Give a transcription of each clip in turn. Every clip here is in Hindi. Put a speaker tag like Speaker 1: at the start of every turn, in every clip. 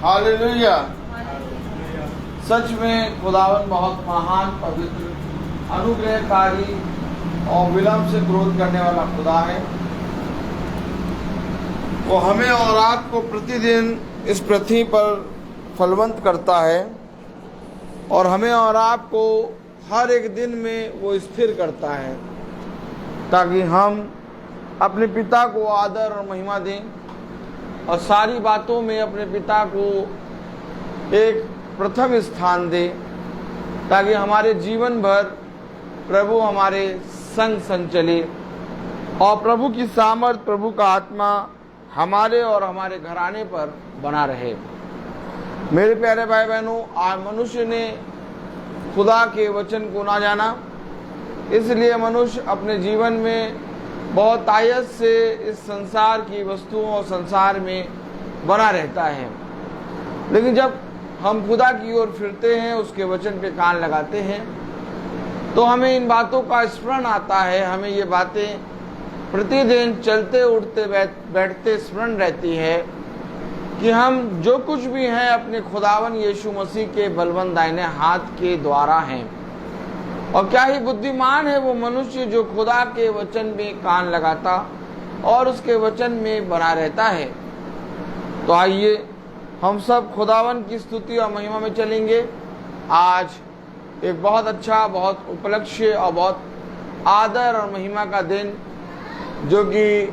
Speaker 1: हालेलुया। सच में खुदावन बहुत महान, पवित्र, अनुग्रहकारी और विलंब से क्रोध करने वाला खुदा है। वो हमें और आपको प्रतिदिन इस पृथ्वी पर फलवंत करता है और हमें और आपको हर एक दिन में वो स्थिर करता है ताकि हम अपने पिता को आदर और महिमा दें और सारी बातों में अपने पिता को एक प्रथम स्थान दें, ताकि हमारे जीवन भर प्रभु हमारे संग संग चले और प्रभु की सामर्थ, प्रभु का आत्मा हमारे और हमारे घराने पर बना रहे। मेरे प्यारे भाई बहनों, आज मनुष्य ने खुदा के वचन को ना जाना, इसलिए मनुष्य अपने जीवन में बहुत आयत से इस संसार की वस्तुओं और संसार में बना रहता है। लेकिन जब हम खुदा की ओर फिरते हैं, उसके वचन पे कान लगाते हैं, तो हमें इन बातों का स्मरण आता है। हमें ये बातें प्रतिदिन चलते उठते बैठते स्मरण रहती है कि हम जो कुछ भी हैं अपने खुदावन यीशु मसीह के बलवंत दाहिने हाथ के द्वारा हैं। और क्या ही बुद्धिमान है वो मनुष्य जो खुदा के वचन में कान लगाता और उसके वचन में बना रहता है। तो आइए हम सब खुदावन की स्तुति और महिमा में चलेंगे। आज एक बहुत अच्छा, बहुत उपलक्ष्य और बहुत आदर और महिमा का दिन, जो कि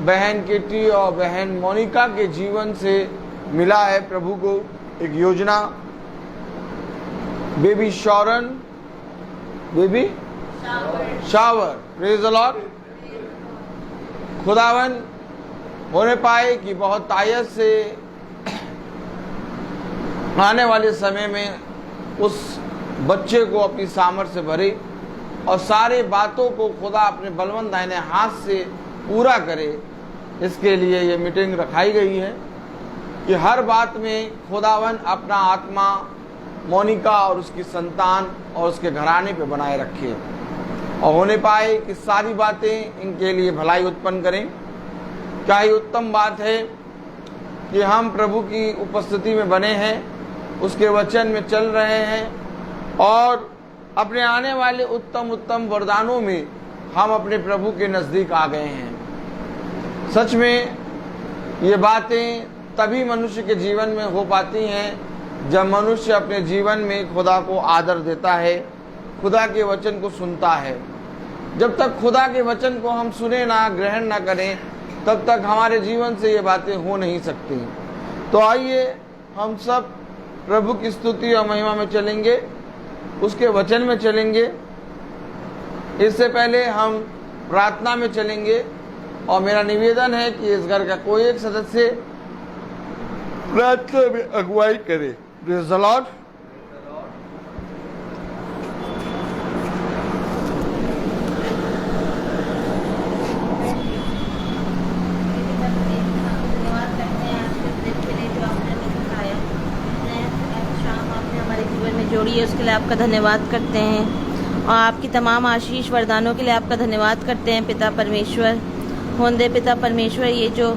Speaker 1: बहन किटी और बहन मोनिका के जीवन से मिला है। प्रभु को एक योजना, baby shower, praise the Lord. खुदावन होने पाए कि बहुत आयत से आने वाले समय में उस बच्चे को अपनी सामर्थ्य से भरे और सारे बातों को खुदा अपने बलवंत दाहिने हाथ से पूरा करे। इसके लिए ये मीटिंग रखाई गई है कि हर बात में खुदावन अपना आत्मा मोनिका और उसकी संतान और उसके घराने पे बनाए रखे और होने पाए कि सारी बातें इनके लिए भलाई उत्पन्न करें। क्या ही उत्तम बात है कि हम प्रभु की उपस्थिति में बने हैं, उसके वचन में चल रहे हैं और अपने आने वाले उत्तम उत्तम वरदानों में हम अपने प्रभु के नज़दीक आ गए हैं। सच में ये बातें तभी मनुष्य के जीवन में हो पाती हैं जब मनुष्य अपने जीवन में खुदा को आदर देता है, खुदा के वचन को सुनता है। जब तक खुदा के वचन को हम सुने ना, ग्रहण ना करें, तब तक हमारे जीवन से ये बातें हो नहीं सकती। तो आइए हम सब प्रभु की स्तुति और महिमा में चलेंगे, उसके वचन में चलेंगे। इससे पहले हम प्रार्थना में चलेंगे और मेरा निवेदन है कि इस घर का कोई एक सदस्य प्रार्थना में अगुवाई करे। Praise the Lord.
Speaker 2: जोड़िए, उसके लिए आपका धन्यवाद करते हैं और आपकी तमाम आशीष वरदानों के लिए आपका धन्यवाद करते हैं पिता परमेश्वर। होंदे पिता परमेश्वर, ये जो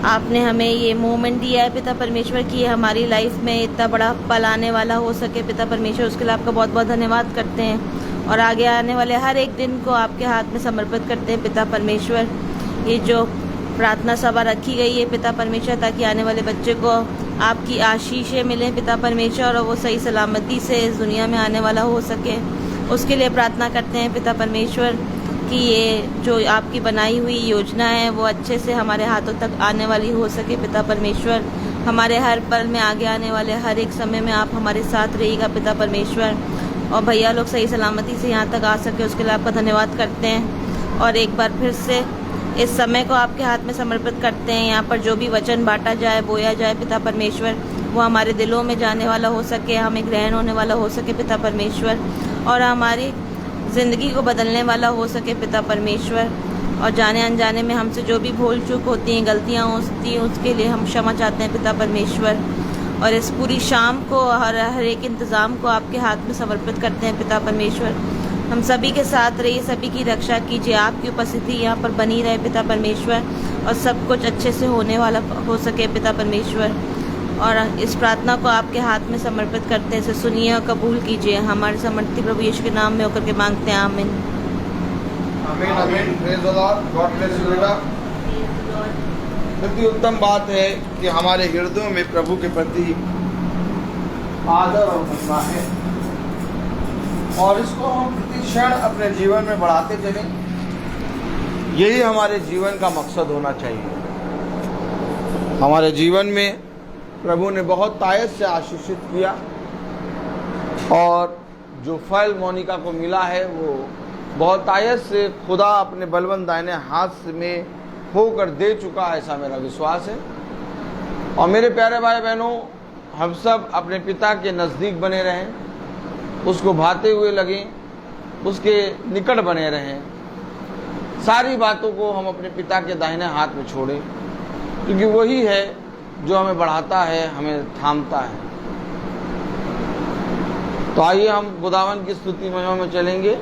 Speaker 2: आपने हमें ये मोमेंट दिया है पिता परमेश्वर की हमारी लाइफ में इतना बड़ा पल आने वाला हो सके पिता परमेश्वर, उसके लिए आपका बहुत बहुत धन्यवाद करते हैं और आगे आने वाले हर एक दिन को आपके हाथ में समर्पित करते हैं पिता परमेश्वर। ये जो प्रार्थना सभा रखी गई है पिता परमेश्वर, ताकि आने वाले बच्चे को आपकी आशीषें मिलें पिता परमेश्वर और वो सही सलामती से इस दुनिया में आने वाला हो सके, उसके लिए प्रार्थना करते हैं पिता परमेश्वर कि ये जो आपकी बनाई हुई योजना है वो अच्छे से हमारे हाथों तक आने वाली हो सके पिता परमेश्वर। हमारे हर पल में, आगे आने वाले हर एक समय में आप हमारे साथ रहिएगा पिता परमेश्वर और भैया लोग सही सलामती से यहाँ तक आ सके, उसके लिए आपका धन्यवाद करते हैं। और एक बार फिर से इस समय को आपके हाथ में समर्पित करते हैं। यहाँ पर जो भी वचन बांटा जाए, बोया जाए पिता परमेश्वर, वो हमारे दिलों में जाने वाला हो सके, हमें ग्रहण होने वाला हो सके पिता परमेश्वर और हमारी ज़िंदगी को बदलने वाला हो सके पिता परमेश्वर। और जाने अनजाने में हमसे जो भी भूल चूक होती हैं, गलतियाँ होती हैं, उसके लिए हम क्षमा चाहते हैं पिता परमेश्वर। और इस पूरी शाम को हर एक इंतज़ाम को आपके हाथ में समर्पित करते हैं पिता परमेश्वर। हम सभी के साथ रहिए, सभी की रक्षा कीजिए, आपकी उपस्थिति यहाँ पर बनी रहे पिता परमेश्वर। और सब कुछ अच्छे से होने वाला हो सके पिता परमेश्वर। और इस प्रार्थना को आपके हाथ में समर्पित करते हैं, इसे सुनिए और कबूल कीजिए। हमारे समर्थी प्रभु यीशु के नाम में होकर के मांगते हैं, आमीन।
Speaker 1: आमीन आमीन। Praise the Lord. God bless you बेटा। कितनी उत्तम बात है कि हमारे हृदयों में प्रभु के प्रति आदर और महिमा है, और इसको हम प्रति क्षण अपने जीवन में बढ़ाते चलें। यही हमारे जीवन का मकसद होना चाहिए। हमारे जीवन में प्रभु ने बहुत तायत से आशीषित किया, और जो फल मोनिका को मिला है वो बहुत तायत से खुदा अपने बलवंत दाहिने हाथ में होकर दे चुका, ऐसा मेरा विश्वास है। और मेरे प्यारे भाई बहनों, हम सब अपने पिता के नज़दीक बने रहें, उसको भाते हुए लगें, उसके निकट बने रहें। सारी बातों को हम अपने पिता के दाहिने हाथ में छोड़ें, क्योंकि वही है जो हमें बढ़ाता है, हमें थामता है। तो आइए हम खुदावन की स्तुति महिमा में चलेंगे।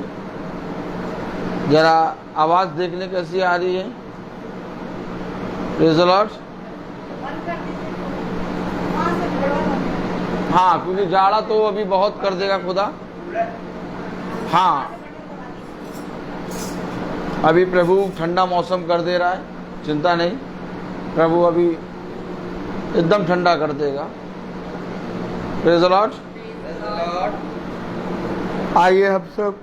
Speaker 1: जरा आवाज़ देखने कैसी आ रही है। Praise the Lord. हाँ, क्योंकि जाड़ा तो अभी बहुत कर देगा खुदा। हाँ, अभी प्रभु ठंडा मौसम कर दे रहा है, चिंता नहीं, प्रभु अभी एकदम ठंडा कर देगा। Praise the Lord. आइए हम सब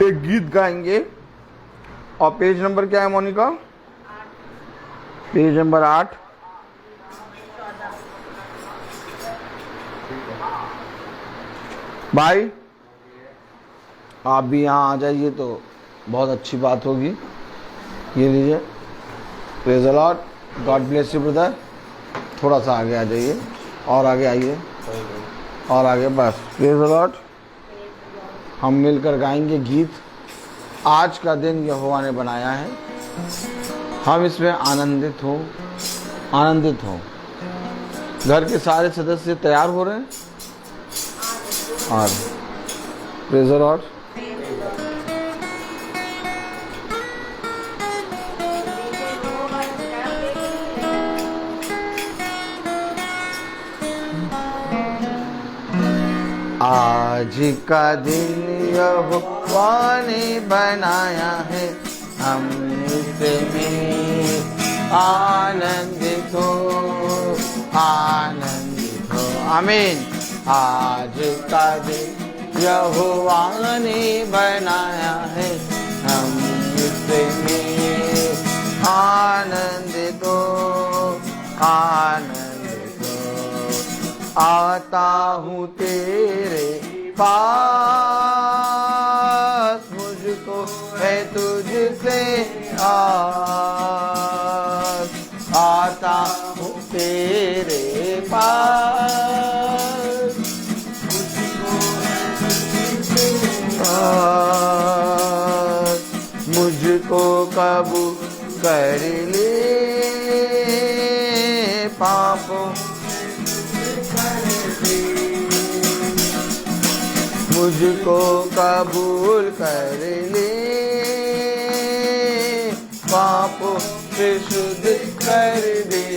Speaker 1: एक गीत गाएंगे। और पेज नंबर क्या है मोनिका? Page number 8। भाई आप भी यहाँ आ जाइए तो बहुत अच्छी बात होगी। ये लीजिए। Praise the Lord. God bless you brother. थोड़ा सा आगे आ जाइए, और आगे आइए, और आगे, बस। Praise the Lord. हम मिलकर गाएंगे गीत, आज का दिन यहोवा ने बनाया है, हम इसमें आनंदित हो, आनंदित हो। घर के सारे सदस्य तैयार हो रहे हैं, और प्रेज़ द लॉर्ड। आज का दिन यहोवा ने बनाया है, हम इसमें आनंदित हो, आनंदित हो। आमीन। आज का दिन यहोवा ने बनाया है, हम इसमें आनंदित हो, आनंदित हो। आता हूँ तेरे पास, मुझको है तुझसे आस। आता हूँ तेरे पास, मुझको कबूल कर ले, पापों मुझको कबूल कर ले, पापों से शुद्ध कर दे।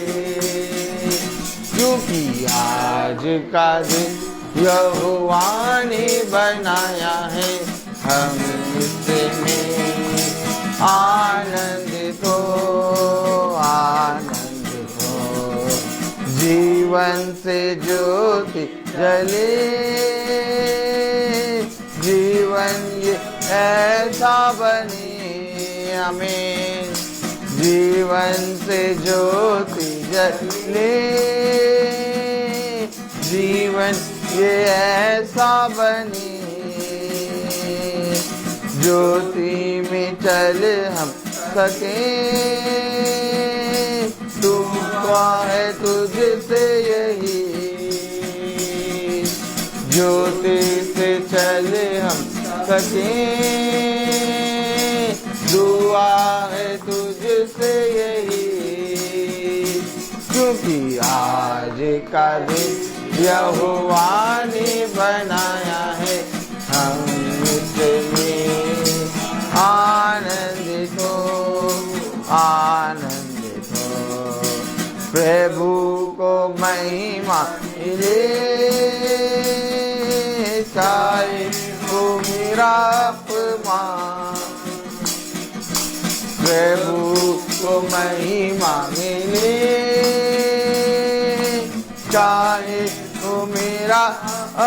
Speaker 1: क्योंकि आज का दिन यहोवा ने बनाया है, हम इसमें आनंदित हो, आनंदित हो। जीवन से ज्योति जले, जीवन ये ऐसा बने, हमें जीवन से ज्योति जले, जीवन ये ऐसा बने, ज्योति में चल हम सके। दुआ है तुझसे यही, ज्योति से चले हम सके। दुआ है तुझसे यही, क्योंकि आज का दिन यहोवा ने बनाया है, हम इसमें आनंदित हो, आनंदित हो। प्रभु को महिमा मिले, चाहे वो मेरा अपमान। प्रभु को महिमा मिले, चाहे वो मेरा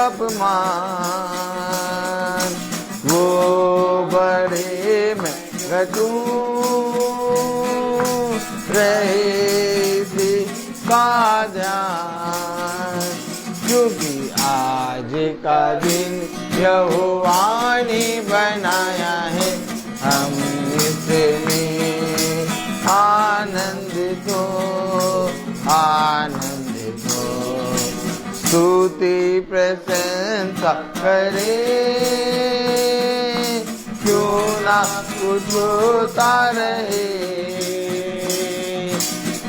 Speaker 1: अपमान। वो बड़े मैं घटूं, रहे का ध्यान। क्योंकि आज का दिन यहोवा ने बनाया है, हम इसमें आनंदित हो, आनंदित हो। स्तुति प्रशंसा करे, क्यों ना कुछ होता रहे।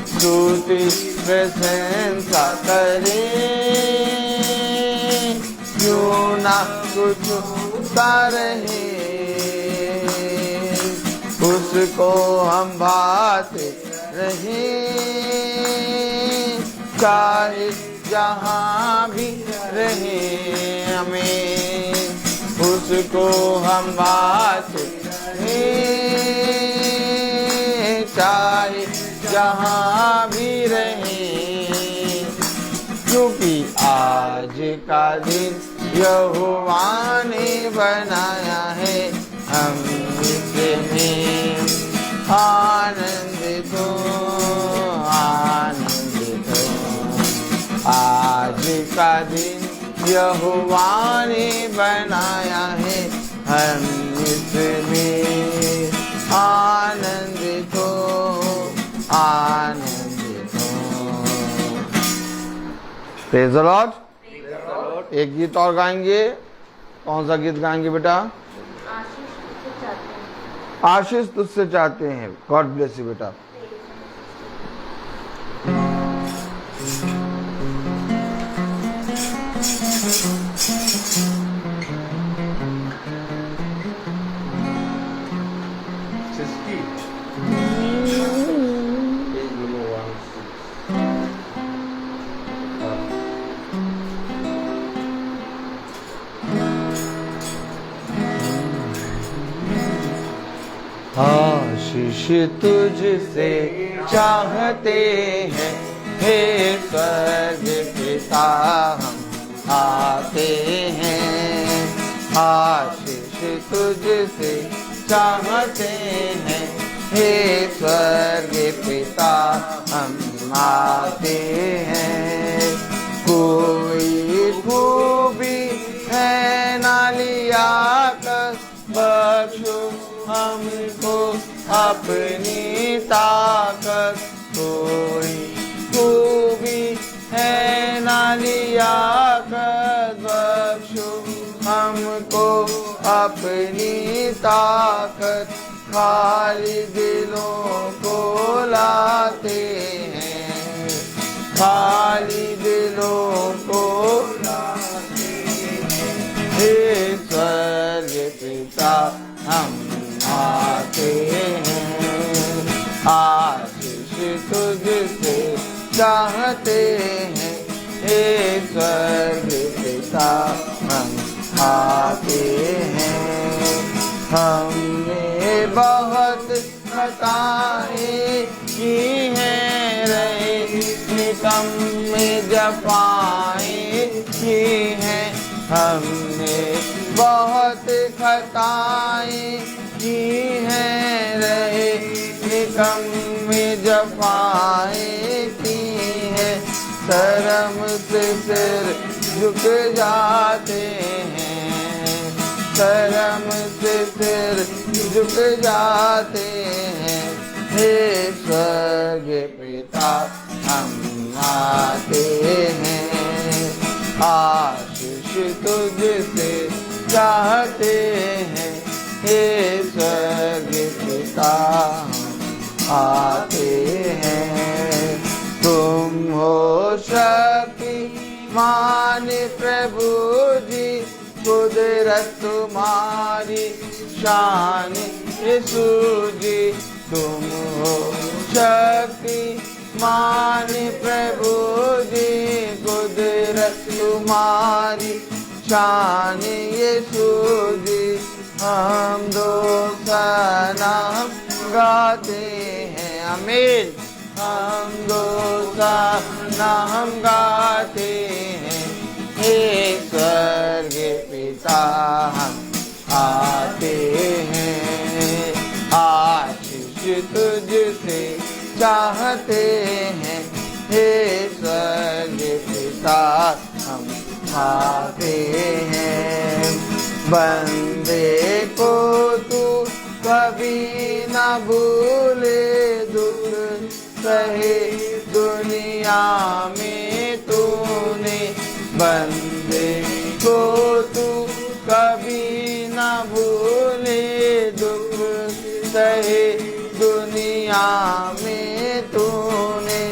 Speaker 1: स्तुति प्रशंसा करे, क्यों ना कुछ होता रहे। उसको हम भाते रहे, चाहे जहाँ भी रहे। हमें उसको हम भाते रहे, चाहे जहाँ भी रहे। क्योंकि आज का दिन यहोवा ने बनाया है, हम इसमें आनंदित हो, आनंदित हो। आज का दिन यहोवा ने बनाया है, हम इसमें आनंदित हो, आनंदित हो। Praise the Lord. एक गीत और गाएंगे। कौन सा गीत गाएंगे बेटा? आशीष तुझसे चाहते हैं। गॉड ब्लेस यू बेटा। आशीष तुझसे चाहते हैं, हे स्वर्ग पिता हम आते हैं। आशीष तुझसे चाहते हैं, हे स्वर्ग पिता हम आते हैं। कोई खूबी है ना लिया कर बख्शो हमको अपनी ताकत। कोई खूबी है ना लिया कर बख्शो हमको अपनी ताकत। खाली दिलों को लाते हैं, खाली दिलों को लाते हैं। हे स्वर्ग पिता हम आते हैं। आशीष तुझसे चाहते हैं, हे स्वर्ग पिता हम आते हैं। हमने बहुत खताएं की हैं, रहे निकम्मे जफाएं की हैं। हमने बहुत खताएं की हैं, रहे निकम्मे जफाएं की हैं। शर्म से सिर झुक जाते हैं, शर्म से सिर झुक जाते हैं। हे स्वर्ग पिता हम आते हैं। आशीष तुझसे चाहते हैं, हे स्वर्ग पिता हम आते हैं। तुम हो शक्तिमान प्रभु जी, कुदरत तुम्हारी शान यीशु जी। तुम हो शक्तिमान प्रभु जी, कुदरत तुम्हारी शान यीशु जी। हम दो सलाम गाते हैं, आमीन। हम दो सलाम गाते हैं, हे स्वर्ग पिता हम आते हैं। आशीष तुझसे चाहते हैं, हे स्वर्ग पिता हम आते हैं। बंदे को तू कभी न भूले, दुख सहे दुनिया में तूने। बंदे को तू कभी न भूले, दुख सहे दुनिया में तूने।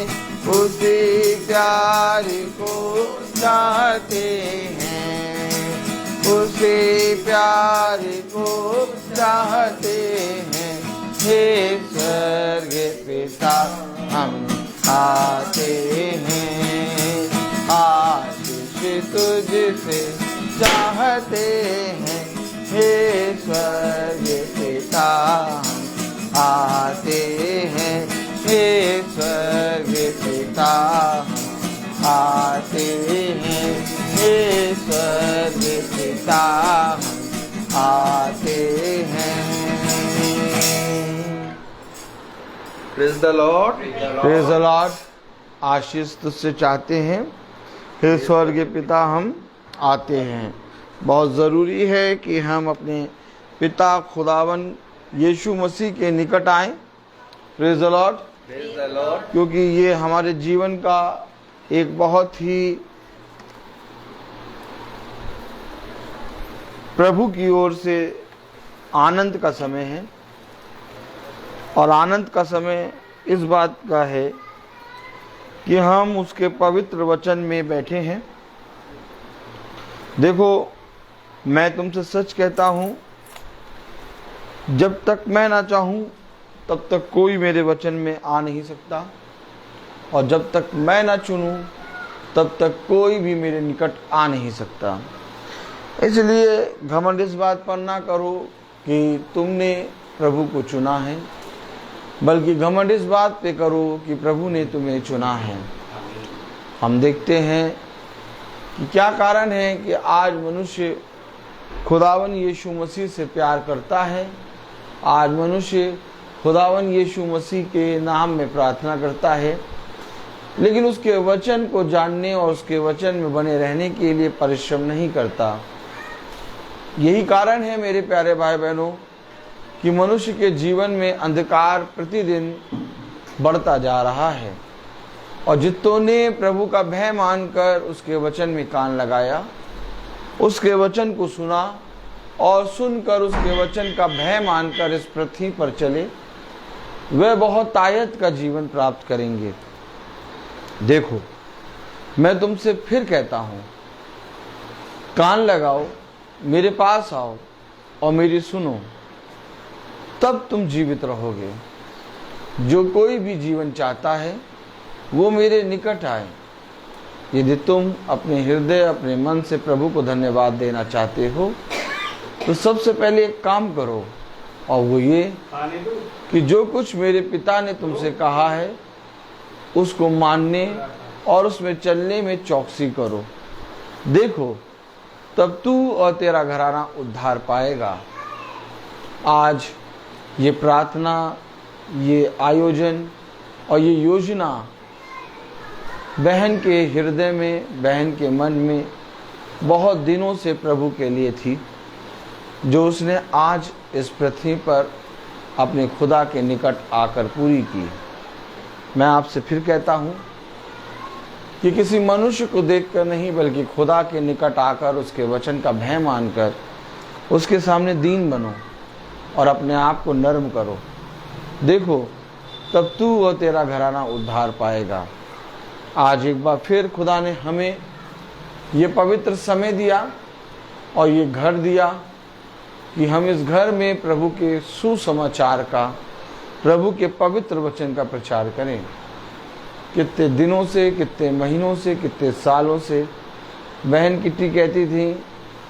Speaker 1: उसी प्यार को चाहते हैं, उसी प्यार को चाहते हैं, हे स्वर्ग पिता हम आते हैं। आशीष तुझसे चाहते हैं, हे स्वर्ग पिता हम आते हैं, हे स्वर्ग पिता हम आते हैं, हे स्वर्ग पिता हम आते हैं। Praise the Lord, praise the Lord. आशीष तुझसे चाहते हैं, हे स्वर्ग पिता हम आते हैं। बहुत ज़रूरी है कि हम अपने पिता खुदावन यीशु मसीह के निकट आएं। Praise the Lord,
Speaker 3: praise the Lord.
Speaker 1: क्योंकि ये हमारे जीवन का एक बहुत ही प्रभु की ओर से आनंद का समय है। और आनंद का समय इस बात का है कि हम उसके पवित्र वचन में बैठे हैं। देखो, मैं तुमसे सच कहता हूँ, जब तक मैं ना चाहूँ तब तक कोई मेरे वचन में आ नहीं सकता, और जब तक मैं ना चुनूँ तब तक कोई भी मेरे निकट आ नहीं सकता। इसलिए घमंड इस बात पर ना करो कि तुमने प्रभु को चुना है, बल्कि घमंड इस बात पे करो कि प्रभु ने तुम्हें चुना है। हम देखते हैं कि क्या कारण है कि आज मनुष्य खुदावन यीशु मसीह से प्यार करता है। आज मनुष्य खुदावन यीशु मसीह के नाम में प्रार्थना करता है, लेकिन उसके वचन को जानने और उसके वचन में बने रहने के लिए परिश्रम नहीं करता। यही कारण है मेरे प्यारे भाई बहनों कि मनुष्य के जीवन में अंधकार प्रतिदिन बढ़ता जा रहा है। और जितनों ने प्रभु का भय मानकर उसके वचन में कान लगाया, उसके वचन को सुना और सुनकर उसके वचन का भय मानकर इस पृथ्वी पर चले, वे बहुत आयत का जीवन प्राप्त करेंगे। देखो, मैं तुमसे फिर कहता हूँ, कान लगाओ, मेरे पास आओ और मेरी सुनो, तब तुम जीवित रहोगे। जो कोई भी जीवन चाहता है वो मेरे निकट आए। यदि तुम अपने हृदय, अपने मन से प्रभु को धन्यवाद देना चाहते हो, तो सबसे पहले एक काम करो, और वो ये कि जो कुछ मेरे पिता ने तुमसे कहा है उसको मानने और उसमें चलने में चौकसी करो। देखो, तब तू और तेरा घराना उद्धार पाएगा। आज ये प्रार्थना, ये आयोजन और ये योजना बहन के हृदय में, बहन के मन में बहुत दिनों से प्रभु के लिए थी, जो उसने आज इस पृथ्वी पर अपने खुदा के निकट आकर पूरी की। मैं आपसे फिर कहता हूँ कि किसी मनुष्य को देखकर नहीं, बल्कि खुदा के निकट आकर उसके वचन का भय मानकर उसके सामने दीन बनो और अपने आप को नर्म करो। देखो, तब तू और तेरा घराना उद्धार पाएगा। आज एक बार फिर खुदा ने हमें ये पवित्र समय दिया और ये घर दिया कि हम इस घर में प्रभु के सुसमाचार का प्रभु के पवित्र वचन का प्रचार करें। कितने दिनों से, कितने महीनों से, कितने सालों से बहन किट्टी कहती थी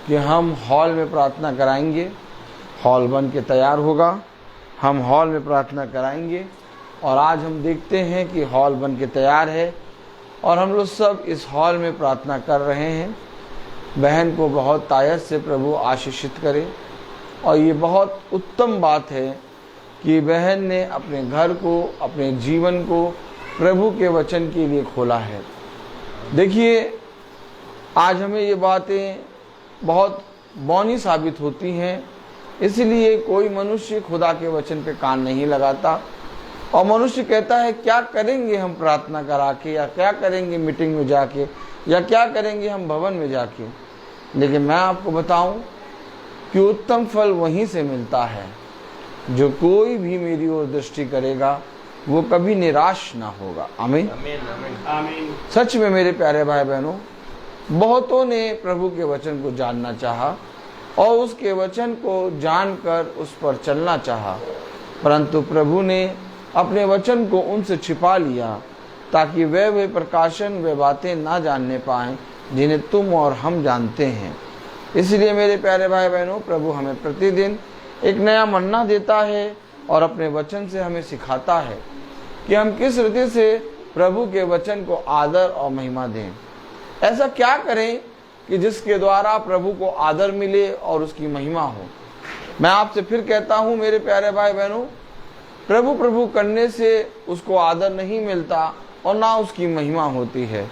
Speaker 1: कि हम हॉल में प्रार्थना कराएंगे, हॉल बन के तैयार होगा, हम हॉल में प्रार्थना कराएंगे। और आज हम देखते हैं कि हॉल बन के तैयार है और हम लोग सब इस हॉल में प्रार्थना कर रहे हैं। बहन को बहुत तायत से प्रभु आशीषित करे। और ये बहुत उत्तम बात है कि बहन ने अपने घर को, अपने जीवन को प्रभु के वचन के लिए खोला है। देखिए, आज हमें ये बातें बहुत बौनी साबित होती हैं, इसलिए कोई मनुष्य खुदा के वचन पे कान नहीं लगाता और मनुष्य कहता है क्या करेंगे हम प्रार्थना करा के, या क्या करेंगे मीटिंग में जाके, या क्या करेंगे हम भवन में जाके। लेकिन मैं आपको बताऊं कि उत्तम फल वहीं से मिलता है। जो कोई भी मेरी ओर दृष्टि करेगा वो कभी निराश ना होगा। आमीन, आमीन। सच में मेरे प्यारे भाई बहनों, बहुतों ने प्रभु के वचन को जानना चाहा और उसके वचन को जानकर उस पर चलना चाहा, परंतु प्रभु ने अपने वचन को उनसे छिपा लिया ताकि वे प्रकाशन, वे बातें ना जानने पाएं जिन्हें तुम और हम जानते हैं। इसलिए मेरे प्यारे भाई बहनों, प्रभु हमें प्रतिदिन एक नया मन्ना देता है और अपने वचन से हमें सिखाता है कि हम किस रीति से प्रभु के वचन को आदर और महिमा दें। ऐसा क्या करें कि जिसके द्वारा प्रभु को आदर मिले और उसकी महिमा हो। मैं आपसे फिर कहता हूं मेरे प्यारे भाई बहनों, प्रभु प्रभु करने से उसको आदर नहीं मिलता और ना उसकी महिमा होती है।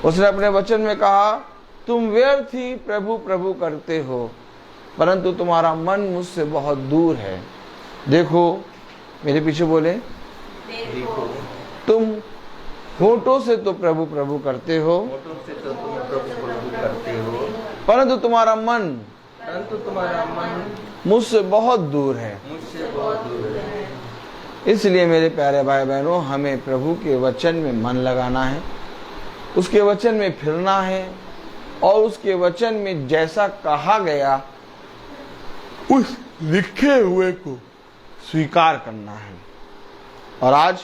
Speaker 1: उसने अपने वचन में कहा, तुम व्यर्थ ही प्रभु प्रभु करते हो, परंतु तुम्हारा मन मुझसे बहुत दूर है। देखो, मेरे पीछे बोले, देखो। तुम होठों से तो प्रभु प्रभु करते हो, परंतु तुम्हारा मन मुझसे बहुत दूर है। इसलिए मेरे प्यारे भाई बहनों, हमें प्रभु के वचन में मन लगाना है, उसके वचन में फिरना है और उसके वचन में जैसा कहा गया उस लिखे हुए को स्वीकार करना है। और आज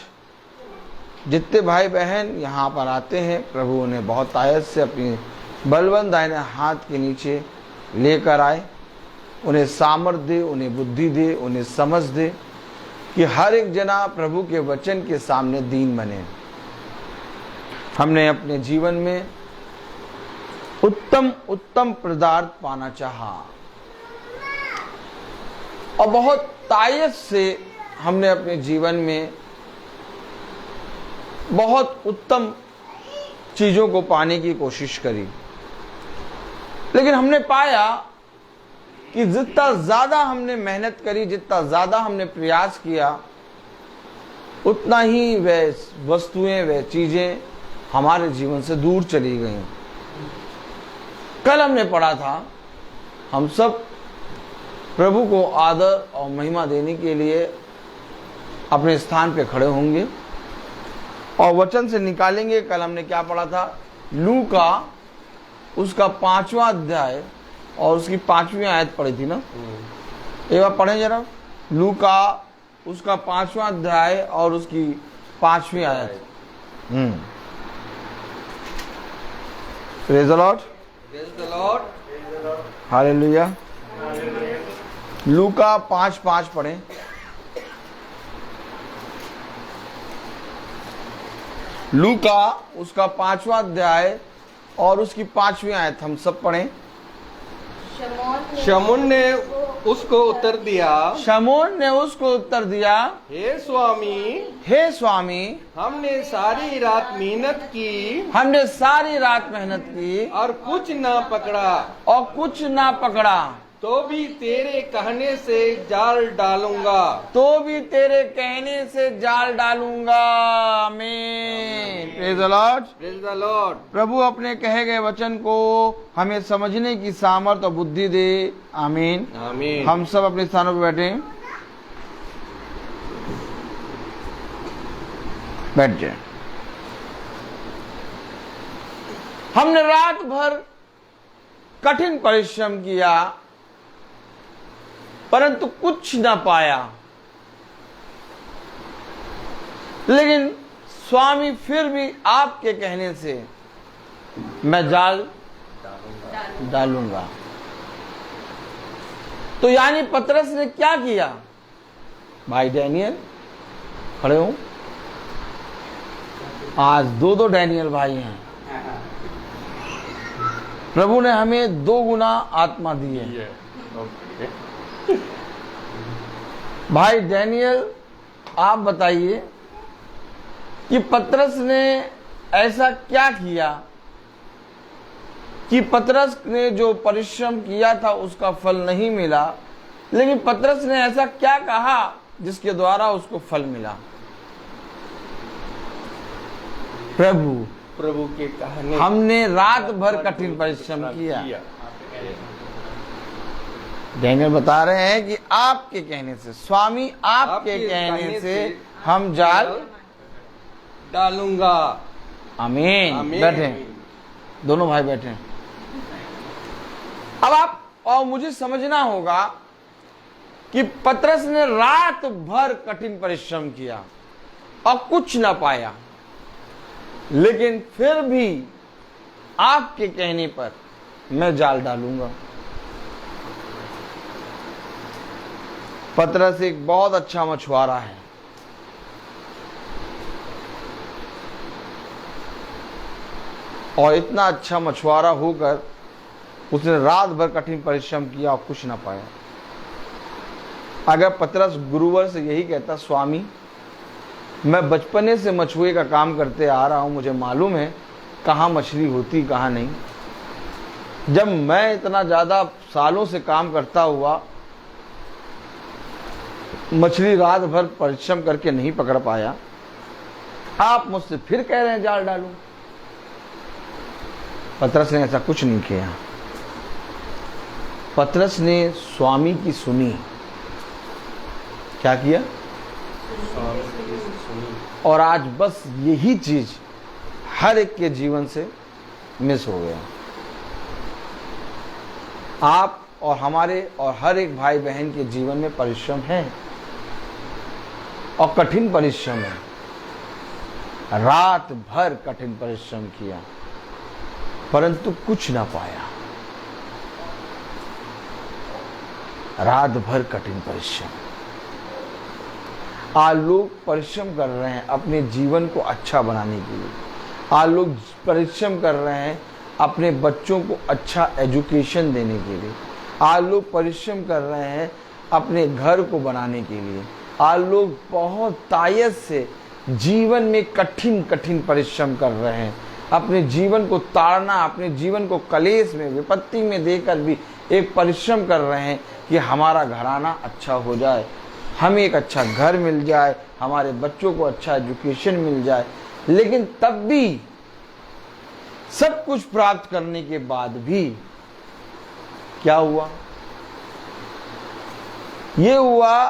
Speaker 1: जितने भाई बहन यहाँ पर आते हैं, प्रभु उन्हें बहुत आयत से अपनी बलवंत दाहिने हाथ के नीचे लेकर आए। उन्हें सामर्थ दे, उन्हें बुद्धि दे, उन्हें समझ दे कि हर एक जना प्रभु के वचन के सामने दीन बने। हमने अपने जीवन में उत्तम उत्तम पदार्थ पाना चाहा और बहुत तायत से हमने अपने जीवन में बहुत उत्तम चीजों को पाने की कोशिश करी, लेकिन हमने पाया कि जितना ज्यादा हमने मेहनत करी, जितना ज्यादा हमने प्रयास किया, उतना ही वह वस्तुएं, वह चीजें हमारे जीवन से दूर चली गईं। कल हमने पढ़ा था, हम सब प्रभु को आदर और महिमा देने के लिए अपने स्थान पे खड़े होंगे और वचन से निकालेंगे। कल हमने क्या पढ़ा था? लूका उसका 5वां अध्याय और उसकी 5वीं आयत पढ़ी थी ना, एक बार पढ़ें जरा। लूका उसका 5वां अध्याय और उसकी 5वीं आयत। Praise the Lord, hallelujah. लूका 5:5 पढ़ें। लूका उसका 5वां अध्याय और उसकी 5वीं आयत हम सब पढ़ें।
Speaker 3: शमून ने उसको उत्तर दिया,
Speaker 1: शमून ने उसको उत्तर दिया,
Speaker 3: हे स्वामी,
Speaker 1: हे स्वामी,
Speaker 3: हमने सारी रात मेहनत की,
Speaker 1: हमने सारी रात मेहनत की
Speaker 3: और कुछ ना पकड़ा,
Speaker 1: और कुछ ना पकड़ा,
Speaker 3: तो भी तेरे कहने से जाल डालूंगा,
Speaker 1: तो भी तेरे कहने से जाल डालूंगा। आमीन, praise the Lord,
Speaker 3: praise the Lord.
Speaker 1: प्रभु अपने कहे गए वचन को हमें समझने की सामर्थ और बुद्धि दे। आमीन,
Speaker 3: आमीन।
Speaker 1: हम सब अपने स्थानों पर बैठे, बैठ जाए। हमने रात भर कठिन परिश्रम किया परंतु कुछ ना पाया। लेकिन स्वामी फिर भी आपके कहने से मैं जाल डालूंगा। तो यानी पतरस ने क्या किया? भाई डैनियल खड़े हो, आज दो डैनियल भाई हैं। प्रभु ने हमें 2 गुना आत्मा दी है। भाई डैनियल, आप बताइए कि पतरस ने ऐसा क्या किया कि पतरस ने जो परिश्रम किया था उसका फल नहीं मिला, लेकिन पतरस ने ऐसा क्या कहा जिसके द्वारा उसको फल मिला?
Speaker 3: प्रभु के कहने
Speaker 1: हमने रात भर कठिन परिश्रम किया। डैनियल बता रहे हैं कि आपके कहने से, स्वामी आपके कहने से हम जाल
Speaker 3: डालूंगा।
Speaker 1: आमीन। बैठे, दोनों भाई बैठे। अब आप और मुझे समझना होगा कि पतरस ने रात भर कठिन परिश्रम किया और कुछ ना पाया, लेकिन फिर भी आपके कहने पर मैं जाल डालूंगा। पतरस एक बहुत अच्छा मछुआरा है। और इतना अच्छा मछुआरा होकर उसने रात भर कठिन परिश्रम किया और कुछ ना पाया। अगर पतरस गुरुवर से यही कहता, स्वामी मैं बचपने से मछुए का काम करते आ रहा हूं, मुझे मालूम है कहाँ मछली होती कहाँ नहीं। जब मैं इतना ज्यादा सालों से काम करता हुआ मछली रात भर परिश्रम करके नहीं पकड़ पाया, आप मुझसे फिर कह रहे हैं जाल डालूं। पतरस ने ऐसा कुछ नहीं किया। पतरस ने स्वामी की सुनी। क्या किया? और आज बस यही चीज हर एक के जीवन से मिस हो गया। आप और हमारे और हर एक भाई बहन के जीवन में परिश्रम है और कठिन परिश्रम है। रात भर कठिन परिश्रम किया परंतु कुछ ना पाया। रात भर कठिन परिश्रम। आज लोग परिश्रम कर रहे हैं अपने जीवन को अच्छा बनाने के लिए। आज लोग परिश्रम कर रहे हैं अपने बच्चों को अच्छा एजुकेशन देने के लिए। आज लोग परिश्रम कर रहे हैं अपने घर को बनाने के लिए। आज लोग बहुत तायत से जीवन में कठिन कठिन परिश्रम कर रहे हैं। अपने जीवन को ताड़ना, अपने जीवन को कलेश में, विपत्ति में देकर भी एक परिश्रम कर रहे हैं कि हमारा घराना अच्छा हो जाए, हमें एक अच्छा घर मिल जाए, हमारे बच्चों को अच्छा एजुकेशन मिल जाए। लेकिन तब भी सब कुछ प्राप्त करने के बाद भी क्या हुआ? ये हुआ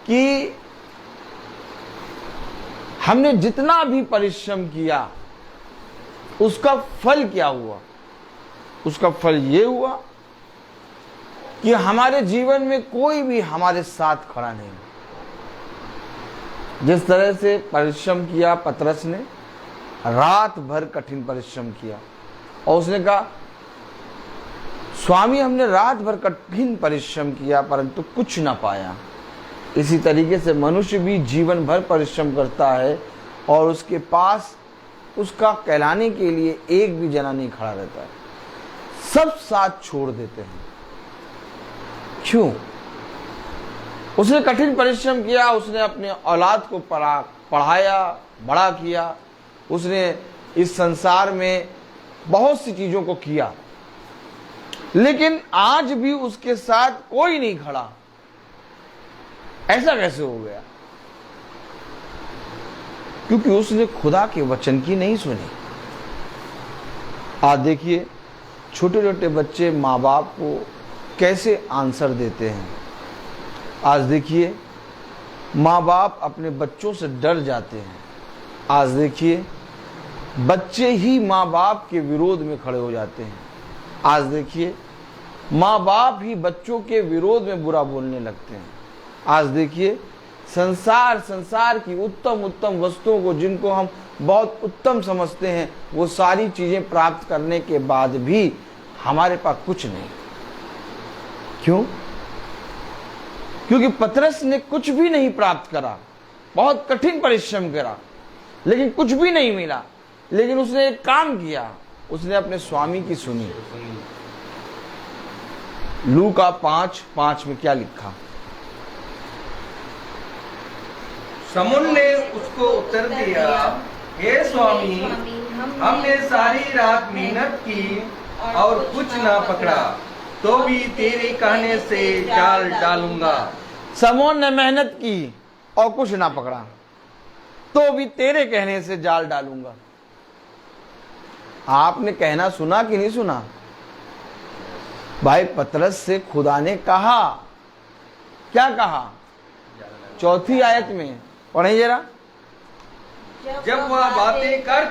Speaker 1: कि हमने जितना भी परिश्रम किया उसका फल क्या हुआ? उसका फल ये हुआ कि हमारे जीवन में कोई भी हमारे साथ खड़ा नहीं। जिस तरह से परिश्रम किया पतरस ने, रात भर कठिन परिश्रम किया और उसने कहा, स्वामी हमने रात भर कठिन परिश्रम किया परंतु कुछ ना पाया। इसी तरीके से मनुष्य भी जीवन भर परिश्रम करता है और उसके पास उसका कहलाने के लिए एक भी जना नहीं खड़ा रहता है। सब साथ छोड़ देते हैं। क्यों? उसने कठिन परिश्रम किया, उसने अपने औलाद को पढ़ाया, बड़ा किया, उसने इस संसार में बहुत सी चीजों को किया, लेकिन आज भी उसके साथ कोई नहीं खड़ा। ऐसा कैसे हो गया? क्योंकि उसने खुदा के वचन की नहीं सुनी। आज देखिए छोटे छोटे बच्चे माँ बाप को कैसे आंसर देते हैं। आज देखिए माँ बाप अपने बच्चों से डर जाते हैं। आज देखिए बच्चे ही माँ बाप के विरोध में खड़े हो जाते हैं। आज देखिए माँ बाप ही बच्चों के विरोध में बुरा बोलने लगते हैं। आज देखिए संसार की उत्तम उत्तम वस्तुओं को, जिनको हम बहुत उत्तम समझते हैं, वो सारी चीजें प्राप्त करने के बाद भी हमारे पास कुछ नहीं। क्यों? क्योंकि पतरस ने कुछ भी नहीं प्राप्त करा, बहुत कठिन परिश्रम करा, लेकिन कुछ भी नहीं मिला। लेकिन उसने एक काम किया, उसने अपने स्वामी की सुनी। लूका 5:5 में क्या लिखा?
Speaker 3: शमून ने उसको उत्तर दिया, हे स्वामी, हमने सारी रात मेहनत की और कुछ ना पकड़ा, तो भी तेरे कहने से जाल डालूंगा।
Speaker 1: शमून ने मेहनत की और कुछ ना पकड़ा, तो भी तेरे कहने से जाल डालूंगा। आपने कहना सुना कि नहीं सुना? भाई पतरस से खुदा ने कहा, क्या कहा? 4 आयत में पढ़े जरा।
Speaker 3: जब वह बातें कर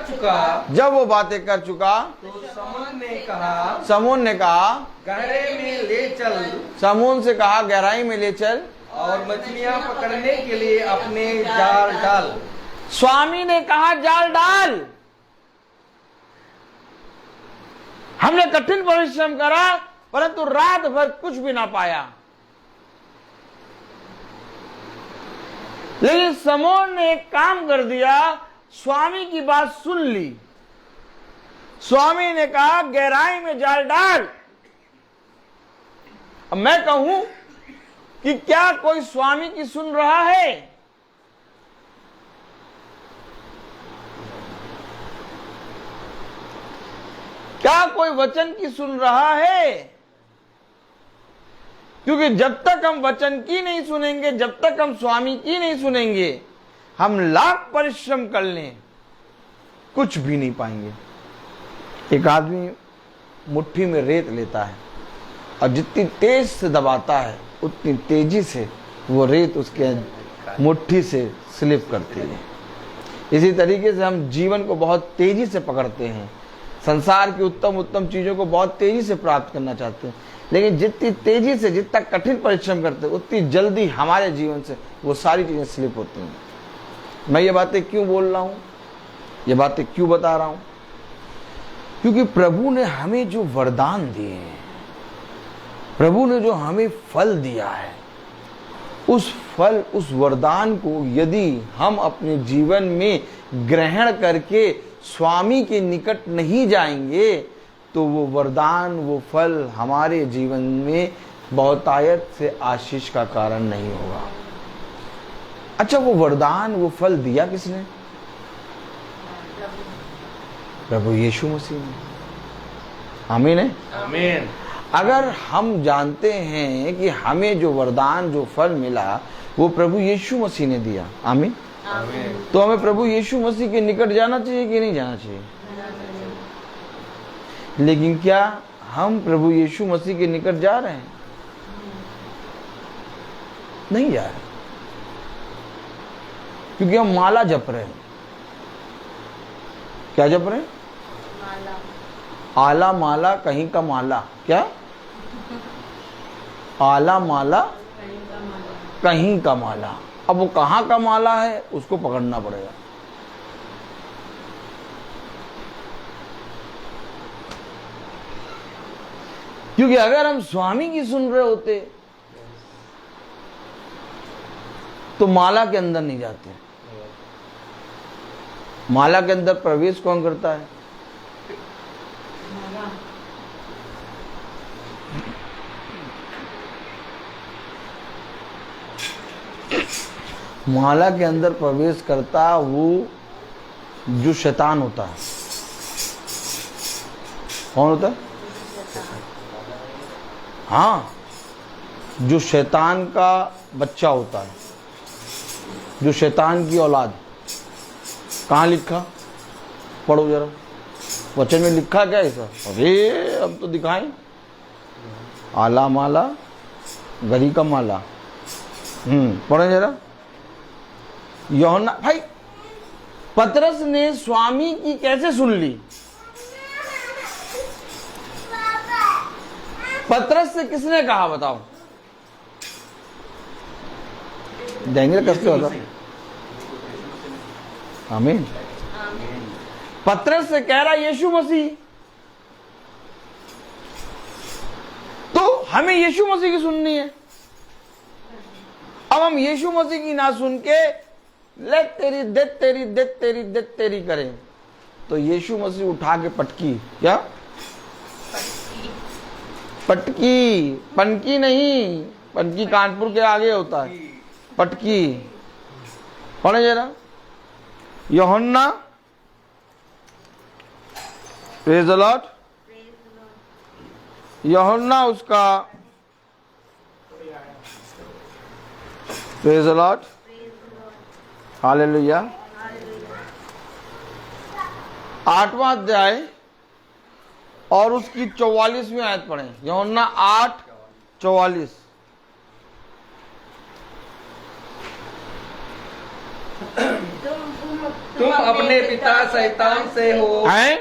Speaker 3: चुका तो शमून ने कहा गहरे में ले चल।
Speaker 1: शमून से कहा गहराई में ले चल
Speaker 3: और मछलियां पकड़ने के लिए अपने जाल डाल।
Speaker 1: स्वामी ने कहा जाल डाल। हमने कठिन परिश्रम करा, परंतु रात भर कुछ भी ना पाया। लेकिन शमून ने एक काम कर दिया, स्वामी की बात सुन ली। स्वामी ने कहा गहराई में जाल डाल। अब मैं कहूं कि क्या कोई स्वामी की सुन रहा है? क्या कोई वचन की सुन रहा है? क्योंकि जब तक हम वचन की नहीं सुनेंगे, जब तक हम स्वामी की नहीं सुनेंगे, हम लाख परिश्रम कर लें, कुछ भी नहीं पाएंगे। एक आदमी मुट्ठी में रेत लेता है और जितनी तेज से दबाता है, उतनी तेजी से वो रेत उसके मुट्ठी से स्लिप करती है। इसी तरीके से हम जीवन को बहुत तेजी से पकड़ते हैं, संसार की उत्तम उत्तम चीजों को बहुत तेजी से प्राप्त करना चाहते हैं, लेकिन जितनी तेजी से, जितना कठिन परिश्रम करते हैं, उतनी जल्दी हमारे जीवन से वो सारी चीजें स्लिप होती हैं। मैं ये बातें क्यों बोल रहा हूं, ये बातें क्यों बता रहा हूं? क्योंकि प्रभु ने हमें जो वरदान दिए हैं, प्रभु ने जो हमें फल दिया है, उस फल, उस वरदान को यदि हम अपने जीवन में ग्रहण करके स्वामी के निकट नहीं जाएंगे, तो वो वरदान, वो फल हमारे जीवन में बहुतायत से आशीष का कारण नहीं होगा। अच्छा, वो वरदान, वो फल दिया किसने? प्रभु यीशु मसीह ने। आमीन है?
Speaker 3: आमीन।
Speaker 1: अगर हम जानते हैं कि हमें जो वरदान, जो फल मिला, वो प्रभु यीशु मसीह ने दिया, आमीन, तो हमें प्रभु यीशु मसीह के निकट जाना चाहिए कि नहीं जाना चाहिए? लेकिन क्या हम प्रभु यीशु मसीह के निकट जा रहे हैं? नहीं जा रहे, क्योंकि हम माला जप रहे हैं। क्या जप रहे हैं? आला माला कहीं का माला। क्या? आला माला कहीं का माला। अब वो कहां का माला है, उसको पकड़ना पड़ेगा। क्योंकि अगर हम स्वामी की सुन रहे होते तो माला के अंदर नहीं जाते। माला के अंदर प्रवेश कौन करता है? माला के अंदर प्रवेश करता वो जो शैतान होता है। कौन होता है? हाँ, जो शैतान का बच्चा होता है, जो शैतान की औलाद। कहाँ लिखा? पढ़ो जरा, वचन में लिखा क्या ऐसा? अरे अब तो दिखाएं। आला माला गरी का माला। पढ़ो जरा। यूहन्ना भाई, पतरस ने स्वामी की कैसे सुन ली? पतरस से किसने कहा? बताओ। जाएंगे ना कसके होता। आमीन। पतरस से कह रहा यीशु मसीह, तो हमें यीशु मसीह की सुननी है। अब हम यीशु मसीह की ना सुन के ले तेरी दे तेरी दे तेरी दे तेरी करें, तो यीशु मसीह उठा के पटकी, क्या पटकी, पनकी नहीं, पनकी कानपुर के आगे होता है, पटकी। पढ़े जरा यूहन्ना, प्रेज द लॉर्ड, यूहन्ना उसका, प्रेज द लॉर्ड, हालेलुया, 8वां अध्याय और उसकी 44वीं आयत पढ़ें। यूहन्ना 8:44।
Speaker 3: तुम अपने पिता शैतान से हो,
Speaker 1: हैं?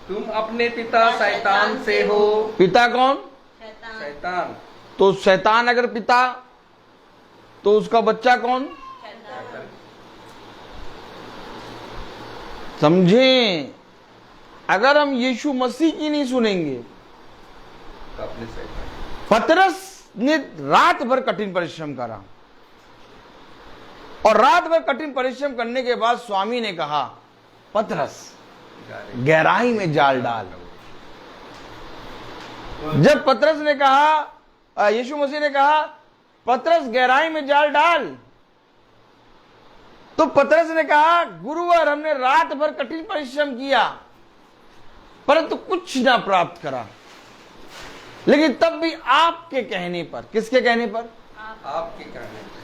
Speaker 3: तुम अपने पिता शैतान से हो।
Speaker 1: पिता कौन?
Speaker 3: शैतान।
Speaker 1: तो शैतान अगर पिता, तो उसका बच्चा कौन? समझें, अगर हम यीशु मसीह की नहीं सुनेंगे,
Speaker 3: अपने शैतान।
Speaker 1: पतरस ने रात भर कठिन परिश्रम करा, और रात भर कठिन परिश्रम करने के बाद स्वामी ने कहा, पतरस गहराई में जाल डाल। जब पतरस ने कहा, यीशु मसीह ने कहा पतरस गहराई में जाल डाल, तो पतरस ने कहा गुरुवर हमने रात भर कठिन परिश्रम किया परंतु कुछ ना प्राप्त करा, लेकिन तब भी आपके कहने पर, किसके कहने पर?
Speaker 3: आपके कहने पर।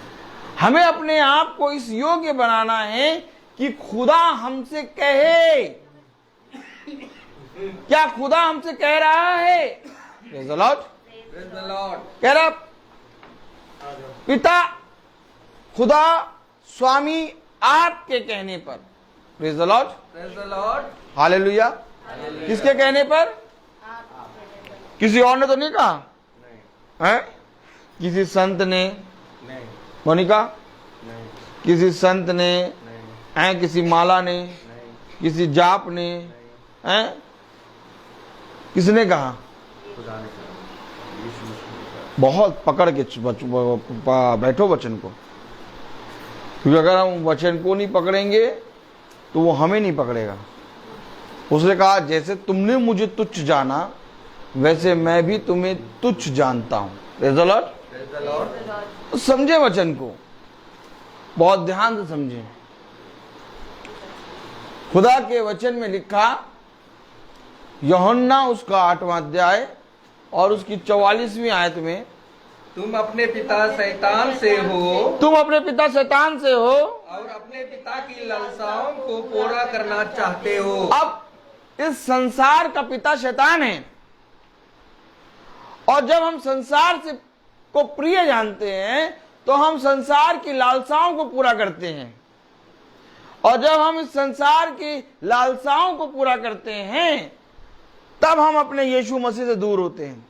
Speaker 1: हमें अपने आप को इस योग्य बनाना है कि खुदा हमसे कहे। क्या खुदा हमसे कह रहा है? Praise the Lord. कह रहा पिता खुदा स्वामी आपके कहने पर, praise the Lord,
Speaker 3: praise the Lord,
Speaker 1: hallelujah. किसके कहने पर? किसी और ने तो नहीं कहा है? किसी संत ने
Speaker 3: नहीं,
Speaker 1: मोनिका,
Speaker 3: नहीं,
Speaker 1: किसी संत ने
Speaker 3: नहीं,
Speaker 1: है, किसी माला ने,
Speaker 3: नहीं,
Speaker 1: किसी जाप ने है, किसने कहा?
Speaker 3: खुदा ने कहा, यीशु मसीह ने कहा।
Speaker 1: बहुत पकड़ के बैठो वचन को, क्योंकि अगर हम वचन को नहीं पकड़ेंगे तो वो हमें नहीं पकड़ेगा। उसने कहा जैसे तुमने मुझे तुच्छ जाना वैसे मैं भी तुम्हें तुच्छ जानता हूं। Praise the Lord.
Speaker 3: Praise the Lord.
Speaker 1: समझे वचन को, बहुत ध्यान से समझे। खुदा के वचन में लिखा, यूहन्ना उसका 8वां अध्याय और उसकी 44वीं आयत में,
Speaker 3: तुम अपने पिता शैतान से हो,
Speaker 1: तुम अपने पिता शैतान से हो
Speaker 3: और अपने पिता की लालसाओं को पूरा करना चाहते हो।
Speaker 1: अब इस संसार का पिता शैतान है, और जब हम संसार से को प्रिय जानते हैं तो हम संसार की लालसाओं को पूरा करते हैं, और जब हम इस संसार की लालसाओं को पूरा करते हैं तब हम अपने यीशु मसीह से दूर होते हैं।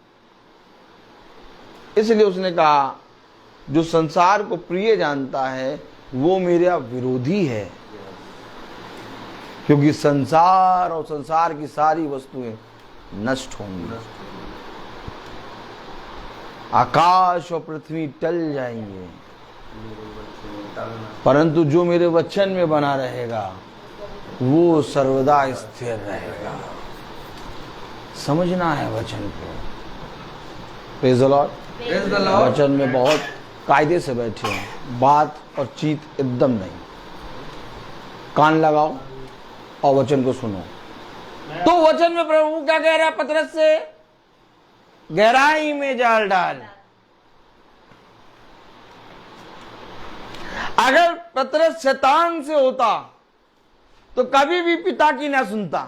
Speaker 1: इसलिए उसने कहा जो संसार को प्रिय जानता है वो मेरा विरोधी है, क्योंकि संसार और संसार की सारी वस्तुएं नष्ट होंगी, आकाश और पृथ्वी टल जाएंगे, परंतु जो मेरे वचन में बना रहेगा वो सर्वदा स्थिर रहेगा। समझना है वचन को। Praise the Lord.
Speaker 3: Praise the Lord.
Speaker 1: वचन में बहुत कायदे से बैठे हैं, बात और चीत एकदम नहीं। कान लगाओ और वचन को सुनो। तो वचन में प्रभु क्या कह रहा है पतरस से? गहराई में जाल डाल। अगर पतरस शैतान से होता तो कभी भी पिता की ना सुनता।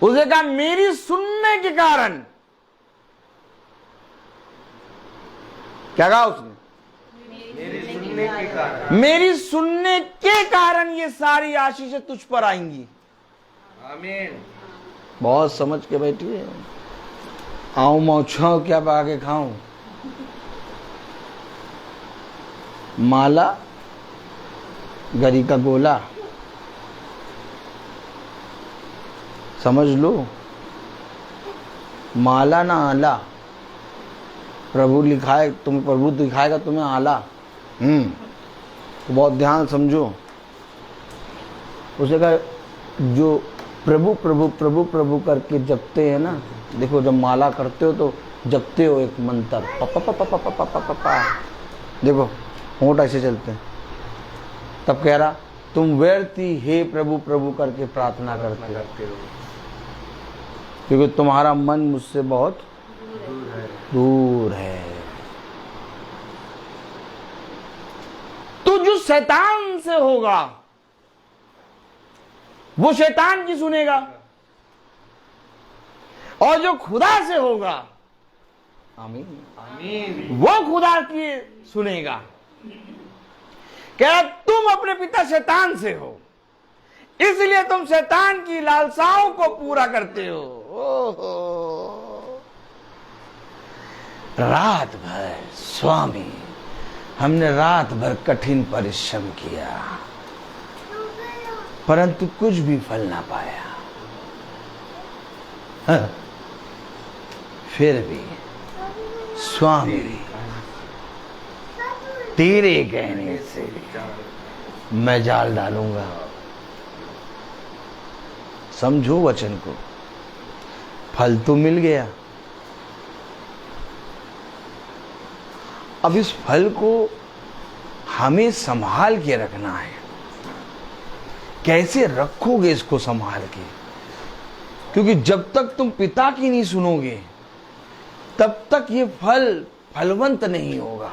Speaker 1: उसे कहा मेरी सुनने के कारण, क्या कहा उसने?
Speaker 3: मेरी सुनने के कारण,
Speaker 1: मेरी सुनने के कारण ये सारी आशीषें तुझ पर आएंगी।
Speaker 3: आमीन।
Speaker 1: बहुत समझ के बैठिए। आऊं मौछाऊं क्या पका के खाऊं, माला, गरी का गोला, समझ लो, माला ना आला। प्रभु लिखाए तुम्हें, प्रभु दिखाएगा तुम्हें आला। तो बहुत ध्यान समझो। उसे कहा जो प्रभु प्रभु प्रभु प्रभु करके जपते हैं ना, देखो जब माला करते हो तो जपते हो एक मंत्र, पपा पपा पपा पपा पपा, देखो होंठ ऐसे चलते हैं। तब कह रहा तुम व्यर्थ ही हे प्रभु प्रभु करके प्रार्थना करते हो, क्योंकि तुम्हारा मन मुझसे बहुत दूर है। तो जो शैतान से होगा वो शैतान की सुनेगा, और जो खुदा से होगा, आमीन
Speaker 3: आमीन,
Speaker 1: वो खुदा की सुनेगा। क्या तुम अपने पिता शैतान से हो, इसलिए तुम शैतान की लालसाओं को पूरा करते हो। ओहो, रात भर स्वामी हमने रात भर कठिन परिश्रम किया, परंतु कुछ भी फल ना पाया। हाँ, फिर भी स्वामी तेरे कहने से मैं जाल डालूंगा। समझो वचन को, फल तो मिल गया, अब इस फल को हमें संभाल के रखना है। कैसे रखोगे इसको संभाल के? क्योंकि जब तक तुम पिता की नहीं सुनोगे तब तक ये फल फलवंत नहीं होगा,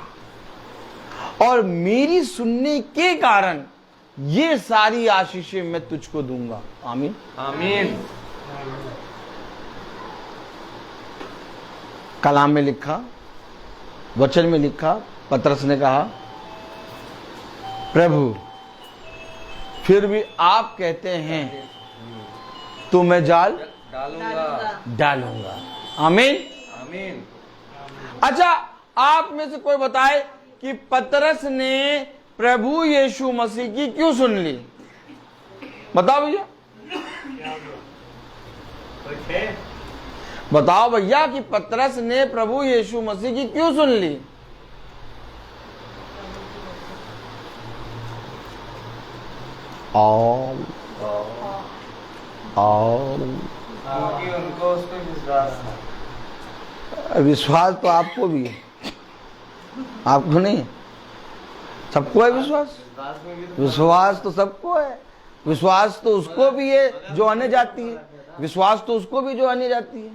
Speaker 1: और मेरी सुनने के कारण ये सारी आशीषें मैं तुझको दूंगा। आमीन
Speaker 3: आमीन।
Speaker 1: कलाम में लिखा, वचन में लिखा, पतरस ने कहा प्रभु फिर भी आप कहते हैं तो मैं जाल डालूंगा। आमीन
Speaker 3: आमीन।
Speaker 1: अच्छा, आप में से कोई बताए कि पतरस ने प्रभु यीशु मसीह की क्यों सुन ली? बताओ भैया, बताओ भैया कि पतरस ने प्रभु यीशु मसीह की क्यों सुन ली? और
Speaker 3: क्योंकि उनको उस पर विश्वास था।
Speaker 1: विश्वास तो आपको भी है, आपको नहीं? सबको है विश्वास। विश्वास तो सबको है। विश्वास तो उसको भी है जो आने जाती है, विश्वास तो उसको भी जो आने जाती है।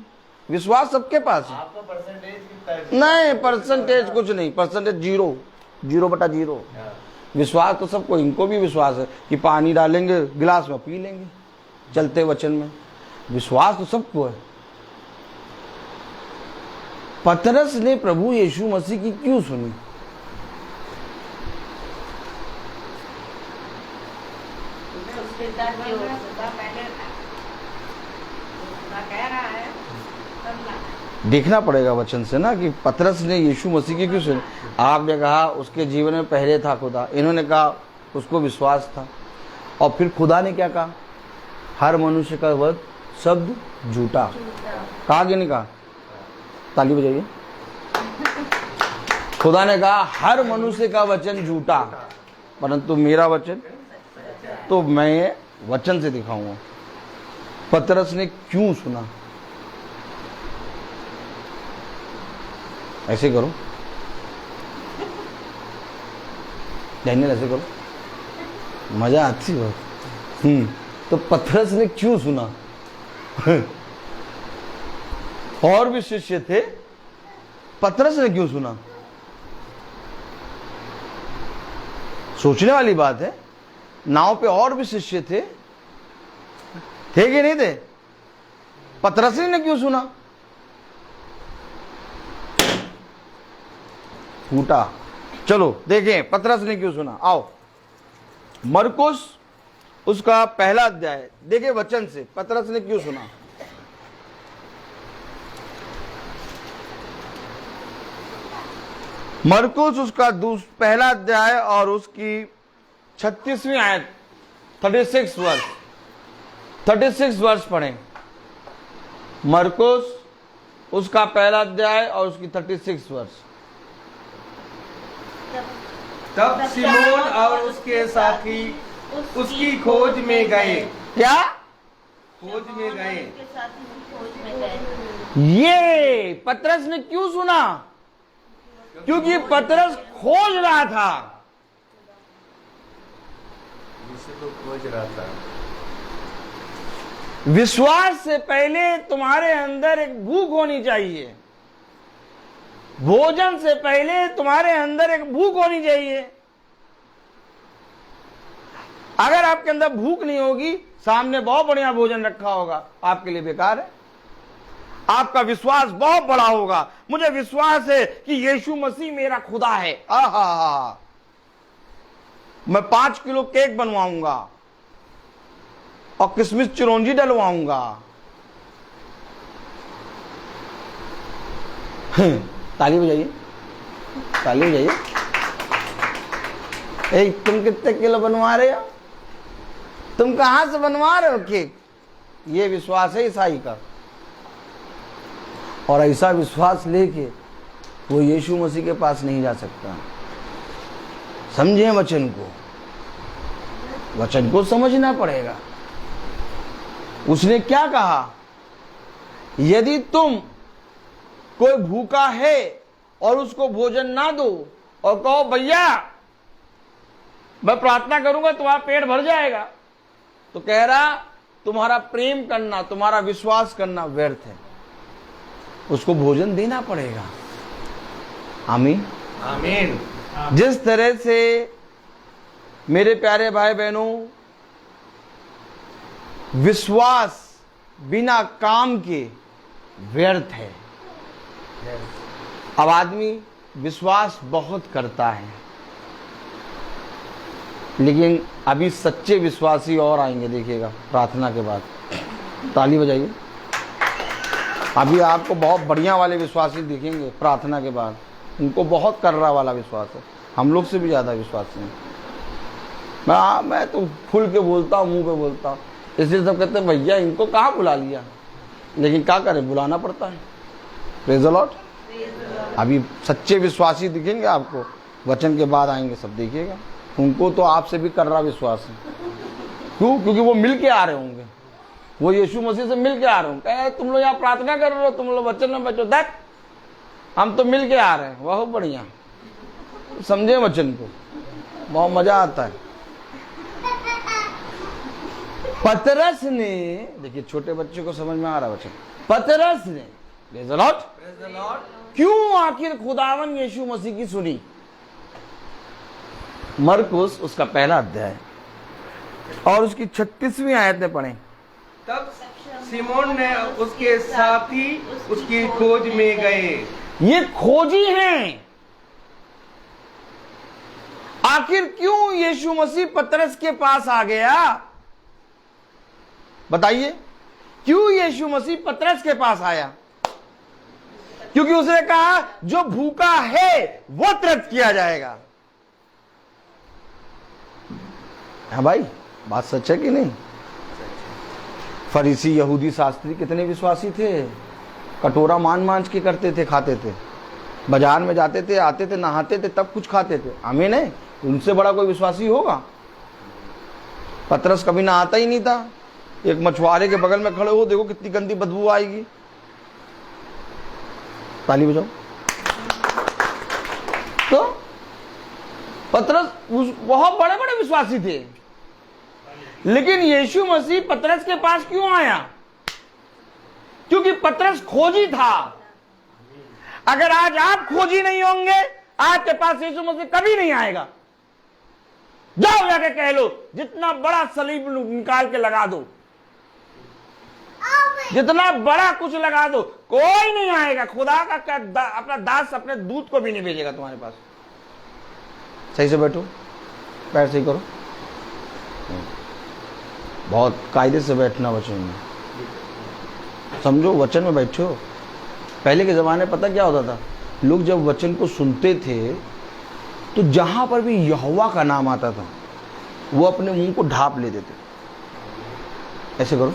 Speaker 1: विश्वास सबके पास है।
Speaker 3: आपका परसेंटेज कितना है?
Speaker 1: नहीं, परसेंटेज कुछ नहीं, परसेंटेज 0/0। विश्वास तो सबको, इनको भी विश्वास है कि पानी डालेंगे गिलास में पी लेंगे, चलते वचन में। विश्वास तो सबको है। पतरस ने प्रभु यीशु मसीह की क्यों सुनी? देखना पड़ेगा वचन से ना कि पतरस ने यीशु मसीह की क्यों सुनी। आपने कहा उसके जीवन में पहले था खुदा, इन्होंने कहा उसको विश्वास था, और फिर खुदा ने क्या कहा? हर मनुष्य का वह शब्द झूठा। कहा कि नहीं कहा? ताली बजाइए। खुदा ने कहा हर मनुष्य का वचन झूठा, परंतु मेरा वचन तो मैं वचन से दिखाऊंगा। पतरस ने क्यों सुना? ऐसे करो, डैनियल ऐसे करो, मजा आती है। तो पतरस ने क्यों सुना? और भी शिष्य थे, पतरस ने क्यों सुना? सोचने वाली बात है। नाव पे और भी शिष्य थे कि नहीं थे? पतरस ने क्यों सुना? फूटा। चलो देखें पतरस ने क्यों सुना। आओ, मरकुस उसका पहला अध्याय देखे वचन से, पतरस ने क्यों सुना। मरकुस उसका पहला अध्याय और उसकी 36वीं आयत 36 वर्ष पढ़ें। मरकुस उसका पहला अध्याय और उसकी 36 वर्ष।
Speaker 3: तब सिमोन और उसके साथी उसकी खोज में गए।
Speaker 1: क्या
Speaker 3: खोज में गए।
Speaker 1: ये पतरस ने क्यों सुना? क्योंकि पतरस खोज रहा था।
Speaker 3: तो खोज रहा था।
Speaker 1: विश्वास से पहले तुम्हारे अंदर एक भूख होनी चाहिए। भोजन से पहले तुम्हारे अंदर एक भूख होनी चाहिए। अगर आपके अंदर भूख नहीं होगी, सामने बहुत बढ़िया भोजन रखा होगा, आपके लिए बेकार है। आपका विश्वास बहुत बड़ा होगा। मुझे विश्वास है कि यीशु मसीह मेरा खुदा है। आहा, मैं 5 किलो केक बनवाऊंगा और किशमिश चिरौंजी डलवाऊंगा। ताली बजाइए, ताली बजाइए। तुम कितने किलो बनवा रहे हो? तुम कहां से बनवा रहे हो केक? ये विश्वास है ईसाई का। और ऐसा विश्वास लेके वो यीशु मसीह के पास नहीं जा सकता। समझे वचन को, वचन को समझना पड़ेगा। उसने क्या कहा? यदि तुम कोई भूखा है और उसको भोजन ना दो और कहो भैया मैं प्रार्थना करूंगा तुम्हारा पेट भर जाएगा, तो कह रहा तुम्हारा प्रेम करना, तुम्हारा विश्वास करना व्यर्थ है। उसको भोजन देना पड़ेगा। आमीन,
Speaker 3: आमीन।
Speaker 1: जिस तरह से मेरे प्यारे भाई बहनों, विश्वास बिना काम के व्यर्थ है। अब आदमी विश्वास बहुत करता है, लेकिन अभी सच्चे विश्वासी और आएंगे, देखिएगा प्रार्थना के बाद। ताली बजाइए। अभी आपको बहुत बढ़िया वाले विश्वासी दिखेंगे प्रार्थना के बाद। उनको बहुत कर्रा वाला विश्वास है, हम लोग से भी ज़्यादा विश्वास है। मैं तो खुल के बोलता हूँ, मुंह पे बोलता हूँ, इसलिए सब कहते हैं भैया इनको कहाँ बुला लिया, लेकिन क्या करें, बुलाना पड़ता है। Praise the Lord. अभी सच्चे विश्वासी दिखेंगे आपको, वचन के बाद आएंगे सब, देखिएगा। उनको तो आपसे भी कर्रा विश्वास है। क्यों? क्योंकि वो मिल के आ रहे होंगे, वो यीशु मसीह से मिल के आ रहे होंगे। तुम लोग यहाँ प्रार्थना कर रहे हो, तुम लोग वचन में बचो, देख हम तो मिल के आ रहे हैं, बहुत बढ़िया। समझे वचन को, बहुत मजा आता है। पतरस ने, देखिए छोटे बच्चे को समझ में आ रहा वचन। पतरस ने प्रेज़ द लॉर्ड क्यों आखिर खुदावन यीशु मसीह की सुनी? मरकुस उसका पहला अध्याय और उसकी 36वीं आयत में पढ़ें।
Speaker 3: तब सिमोन ने उसके साथी उसकी खोज में गए।
Speaker 1: ये खोजी हैं। आखिर क्यों यीशु मसीह पतरस के पास आ गया? बताइए, क्यों यीशु मसीह पतरस के पास आया? क्योंकि उसने कहा जो भूखा है वो तृप्त किया जाएगा। हाँ भाई, बात सच है कि नहीं? फरीसी यहूदी शास्त्री कितने विश्वासी थे, कटोरा मान के करते थे, खाते थे, बाजार में जाते थे, आते थे, नहाते थे, तब कुछ खाते थे। आमीन है। उनसे बड़ा कोई विश्वासी होगा? पतरस कभी नहाता ही नहीं था। एक मछुआरे के बगल में खड़े हो, देखो कितनी गंदी बदबू आएगी। ताली बजाओ। तो पतरस बहुत बड़े बड़े विश्वासी थे, लेकिन यीशु मसीह पतरस के पास क्यों आया? क्योंकि पतरस खोजी था। अगर आज आप खोजी नहीं होंगे, आपके पास यीशु मसीह कभी नहीं आएगा। जाओ जाके कह लो, जितना बड़ा सलीब निकाल के लगा दो, जितना बड़ा कुछ लगा दो, कोई नहीं आएगा। खुदा का अपना दास अपने दूत को भी नहीं भेजेगा तुम्हारे पास। सही से बैठो, पैर सही करो, बहुत कायदे से बैठना वचन में। समझो, वचन में बैठो। पहले के जमाने पता क्या होता था? लोग जब वचन को सुनते थे तो जहां पर भी यहोवा का नाम आता था वो अपने मुंह को ढांप लेते थे। ऐसे करो,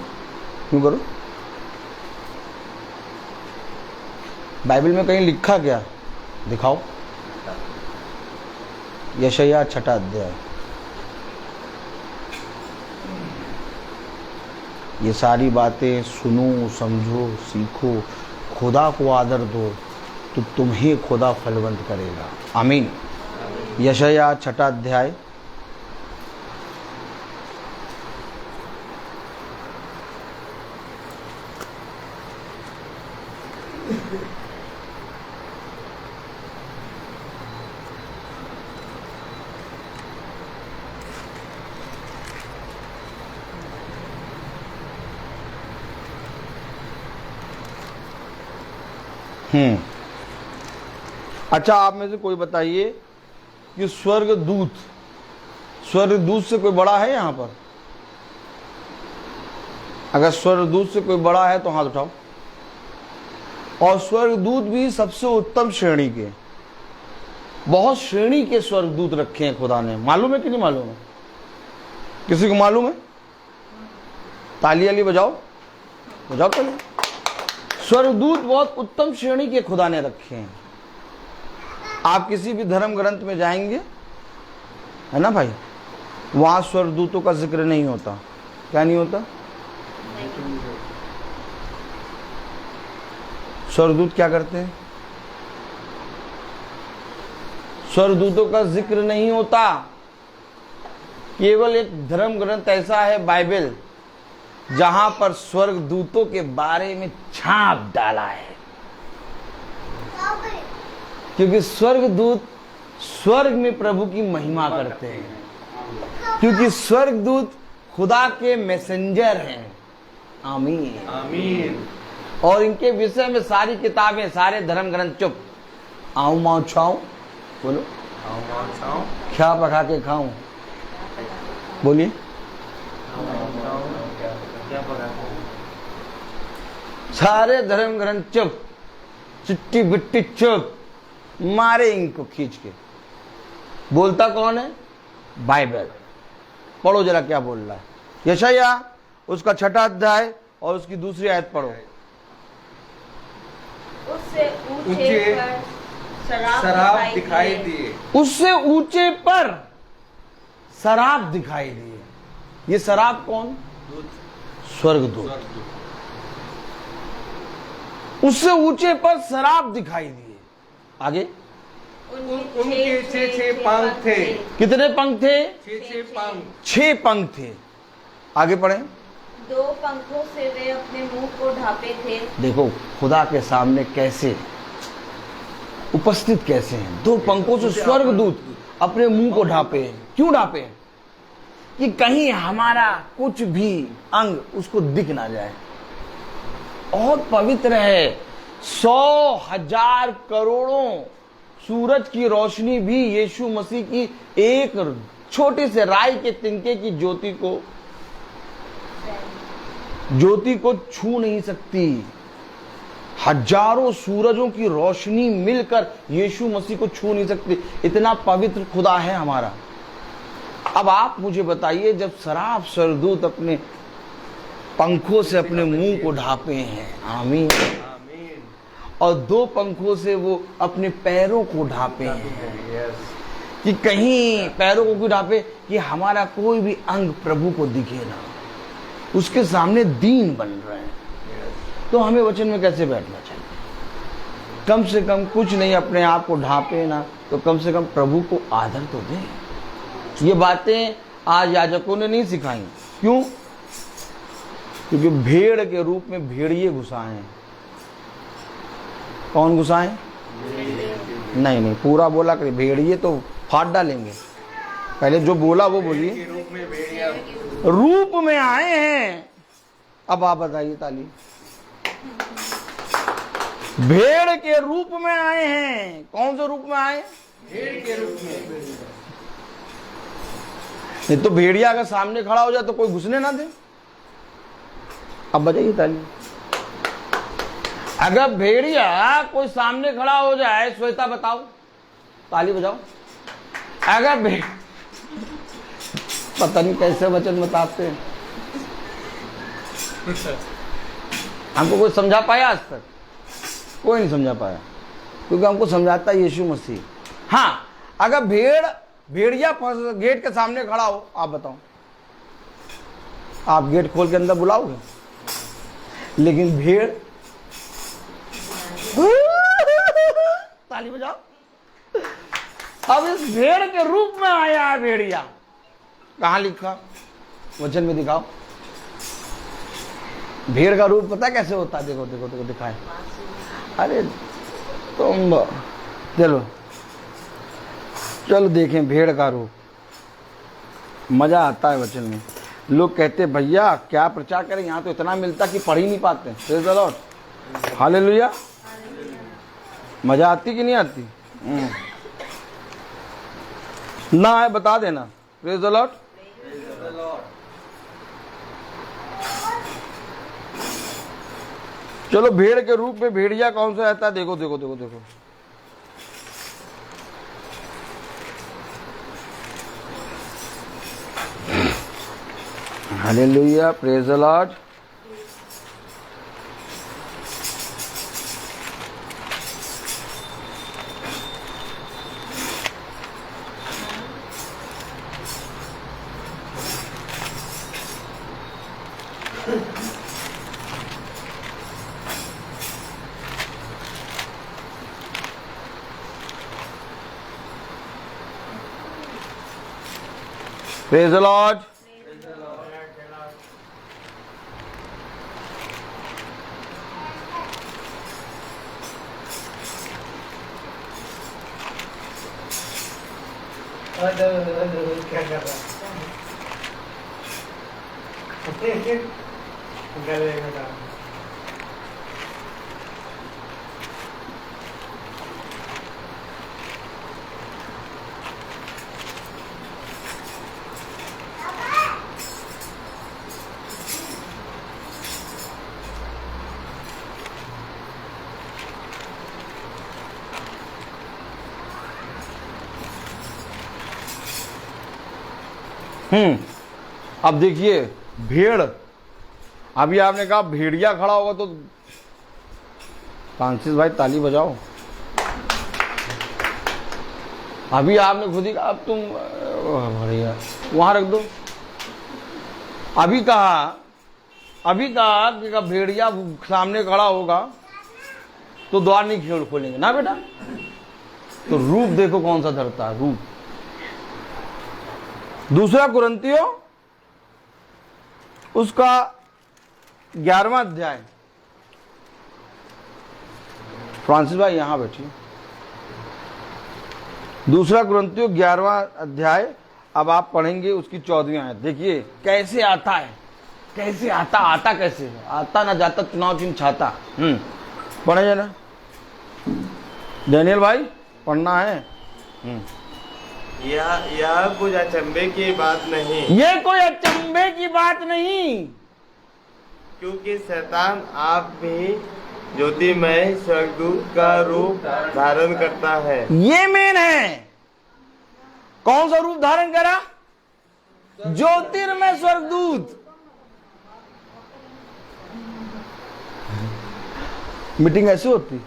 Speaker 1: क्यों करो? बाइबल में कहीं लिखा क्या? दिखाओ। यशायाह 6 अध्याय। ये सारी बातें सुनो, समझो, सीखो, खुदा को आदर दो तो तुम्हें खुदा फलवंत करेगा। आमीन। यशायाह 6 अध्याय। अच्छा, आप में से कोई बताइए कि स्वर्गदूत से कोई बड़ा है यहां पर? अगर स्वर्गदूत से कोई बड़ा है तो हाथ उठाओ। और स्वर्गदूत भी सबसे उत्तम श्रेणी के, बहुत श्रेणी के स्वर्गदूत रखे हैं खुदा ने। मालूम है कि नहीं मालूम है? किसी को मालूम है? ताली वाली बजाओ, बजाओ ताली। स्वर्गदूत बहुत उत्तम श्रेणी के खुदा ने रखे हैं। आप किसी भी धर्म ग्रंथ में जाएंगे, है ना भाई, वहां स्वर्गदूतों का जिक्र नहीं होता। क्या नहीं होता? स्वर्गदूत क्या करते हैं? स्वर्गदूतों का जिक्र नहीं होता। केवल एक धर्म ग्रंथ ऐसा है, बाइबल, जहां पर स्वर्गदूतों के बारे में छाप डाला है। क्योंकि स्वर्गदूत स्वर्ग में प्रभु की महिमा करते हैं, क्योंकि स्वर्गदूत खुदा के मैसेंजर हैं। आमीन, आमीन। और इनके विषय में सारी किताबें, सारे धर्म ग्रंथ चुप। आऊं माऊ छाऊं, बोलो। आऊं माऊ छाऊं, क्या पका के खाऊं, बोलिए। सारे धर्म ग्रंथ चुप, चिट्टी बिट्टी चुप, मारे इनको खींच के। बोलता कौन है? बाइबल। पढ़ो जरा क्या बोल रहा है। यशायाह उसका 6 अध्याय और उसकी दूसरी आयत पढ़ो।
Speaker 2: उससे ऊंचे पर
Speaker 3: शराब दिखाई दिए।
Speaker 1: उससे ऊंचे पर शराब दिखाई दिए। ये शराब कौन? स्वर्गदूत। उससे ऊंचे पर शराब दिखाई दिए। आगे,
Speaker 3: उनके 6 पंख थे।
Speaker 1: कितने पंख थे?
Speaker 3: 6 पंख।
Speaker 1: 6 पंख थे। आगे पढ़े।
Speaker 2: 2 पंखों से वे अपने मुंह को ढांपे थे। देखो
Speaker 1: खुदा के सामने कैसे उपस्थित कैसे हैं। 2 पंखों से स्वर्गदूत अपने मुंह को ढांपे। क्यों ढांपे? कि कहीं हमारा कुछ भी अंग उसको दिख ना जाए। और पवित्र है। 100,000 करोड़ों सूरज की रोशनी भी यीशु मसीह की एक छोटे से राई के तिनके की ज्योति को छू नहीं सकती। हजारों सूरजों की रोशनी मिलकर यीशु मसीह को छू नहीं सकती। इतना पवित्र खुदा है हमारा। अब आप मुझे बताइए, जब शराब स्वर्गदूत अपने पंखों से अपने मुंह को ढांपे हैं, आमीन, और 2 पंखों से वो अपने पैरों को ढांपे हैं, कि कहीं पैरों को क्यों ढांपे? कि हमारा कोई भी अंग प्रभु को दिखे ना, उसके सामने दीन बन रहे हैं। तो हमें वचन में कैसे बैठना चाहिए? कम से कम कुछ नहीं, अपने आप को ढांपे ना तो कम से कम प्रभु को आदर तो दें। ये बातें आज याजकों ने नहीं सिखाई। क्यों? क्योंकि भेड़ के रूप में भेड़िए घुसाए हैं। कौन घुसाए? नहीं, पूरा बोला करिए। भेड़िए तो फाड़ डालेंगे। पहले जो बोला वो बोलिए। रूप में आए हैं। अब आप बताइए ताली। भेड़ के रूप में आए हैं। कौन से रूप में आए? भेड़ के रूप में। नहीं तो भेड़िया अगर सामने खड़ा हो जाए तो कोई घुसने ना दे। अब बताइए ताली। अगर भेड़िया कोई सामने खड़ा हो जाए, श्वेता बताओ, ताली बजाओ। अगर पता नहीं कैसे वचन बताते हैं, हमको कोई समझा पाया आज तक? कोई नहीं समझा पाया, क्योंकि हमको समझाता है यीशु मसीह। हाँ, अगर भेड़िया गेट के सामने खड़ा हो, आप बताओ, आप गेट खोल के अंदर बुलाओगे? लेकिन भेड़ ताली बजाओ। अब इस भेड़ के रूप में आया है भेड़िया। कहां लिखा? वचन में दिखाओ। भेड़ का रूप पता कैसे होता है? देखो देखो देखो, दिखाए। अरे तुम चलो चलो देखें भेड़ का रूप। मजा आता है वचन में। लोग कहते भैया क्या प्रचार करें, यहाँ तो इतना मिलता कि पढ़ ही नहीं पाते। Praise the Lord, hallelujah. मजा आती कि नहीं आती? ना है बता देना। Praise the Lord. चलो भेड़ के रूप में भेड़िया कौन सा रहता है? देखो देखो देखो देखो। Hallelujah, praise the Lord. Praise the Lord.
Speaker 3: क्या कर रहा गले में डाल।
Speaker 1: अब देखिए भेड़, अभी आपने कहा भेड़िया खड़ा होगा तो फ्रांसिस भाई ताली बजाओ। अभी आपने खुद ही कहा, अब तुम बढ़िया वहां रख दो। अभी कहा कि भेड़िया सामने खड़ा होगा तो द्वार नहीं खोलेंगे ना बेटा। तो रूप देखो कौन सा धरता है, रूप। दूसरा कुरिन्थियों उसका 11वां अध्याय। फ्रांसिस भाई यहां बैठिए। दूसरा कुरिन्थियों 11वां अध्याय, अब आप पढ़ेंगे उसकी 14वीं आयत। देखिए कैसे आता है, कैसे आता कैसे आता ना जाता चुनाव चिन्ह छाता। पढ़े जाना डैनियल भाई, पढ़ना है।
Speaker 4: यह कुछ अचंभे की बात नहीं,
Speaker 1: ये कोई अचंभे की बात नहीं,
Speaker 4: क्योंकि शैतान आप भी ज्योतिमय स्वर्गदूत का रूप धारण करता है।
Speaker 1: ये मेन है। कौन सा रूप धारण करा? ज्योतिर्मय स्वर्गदूत। मीटिंग ऐसी होती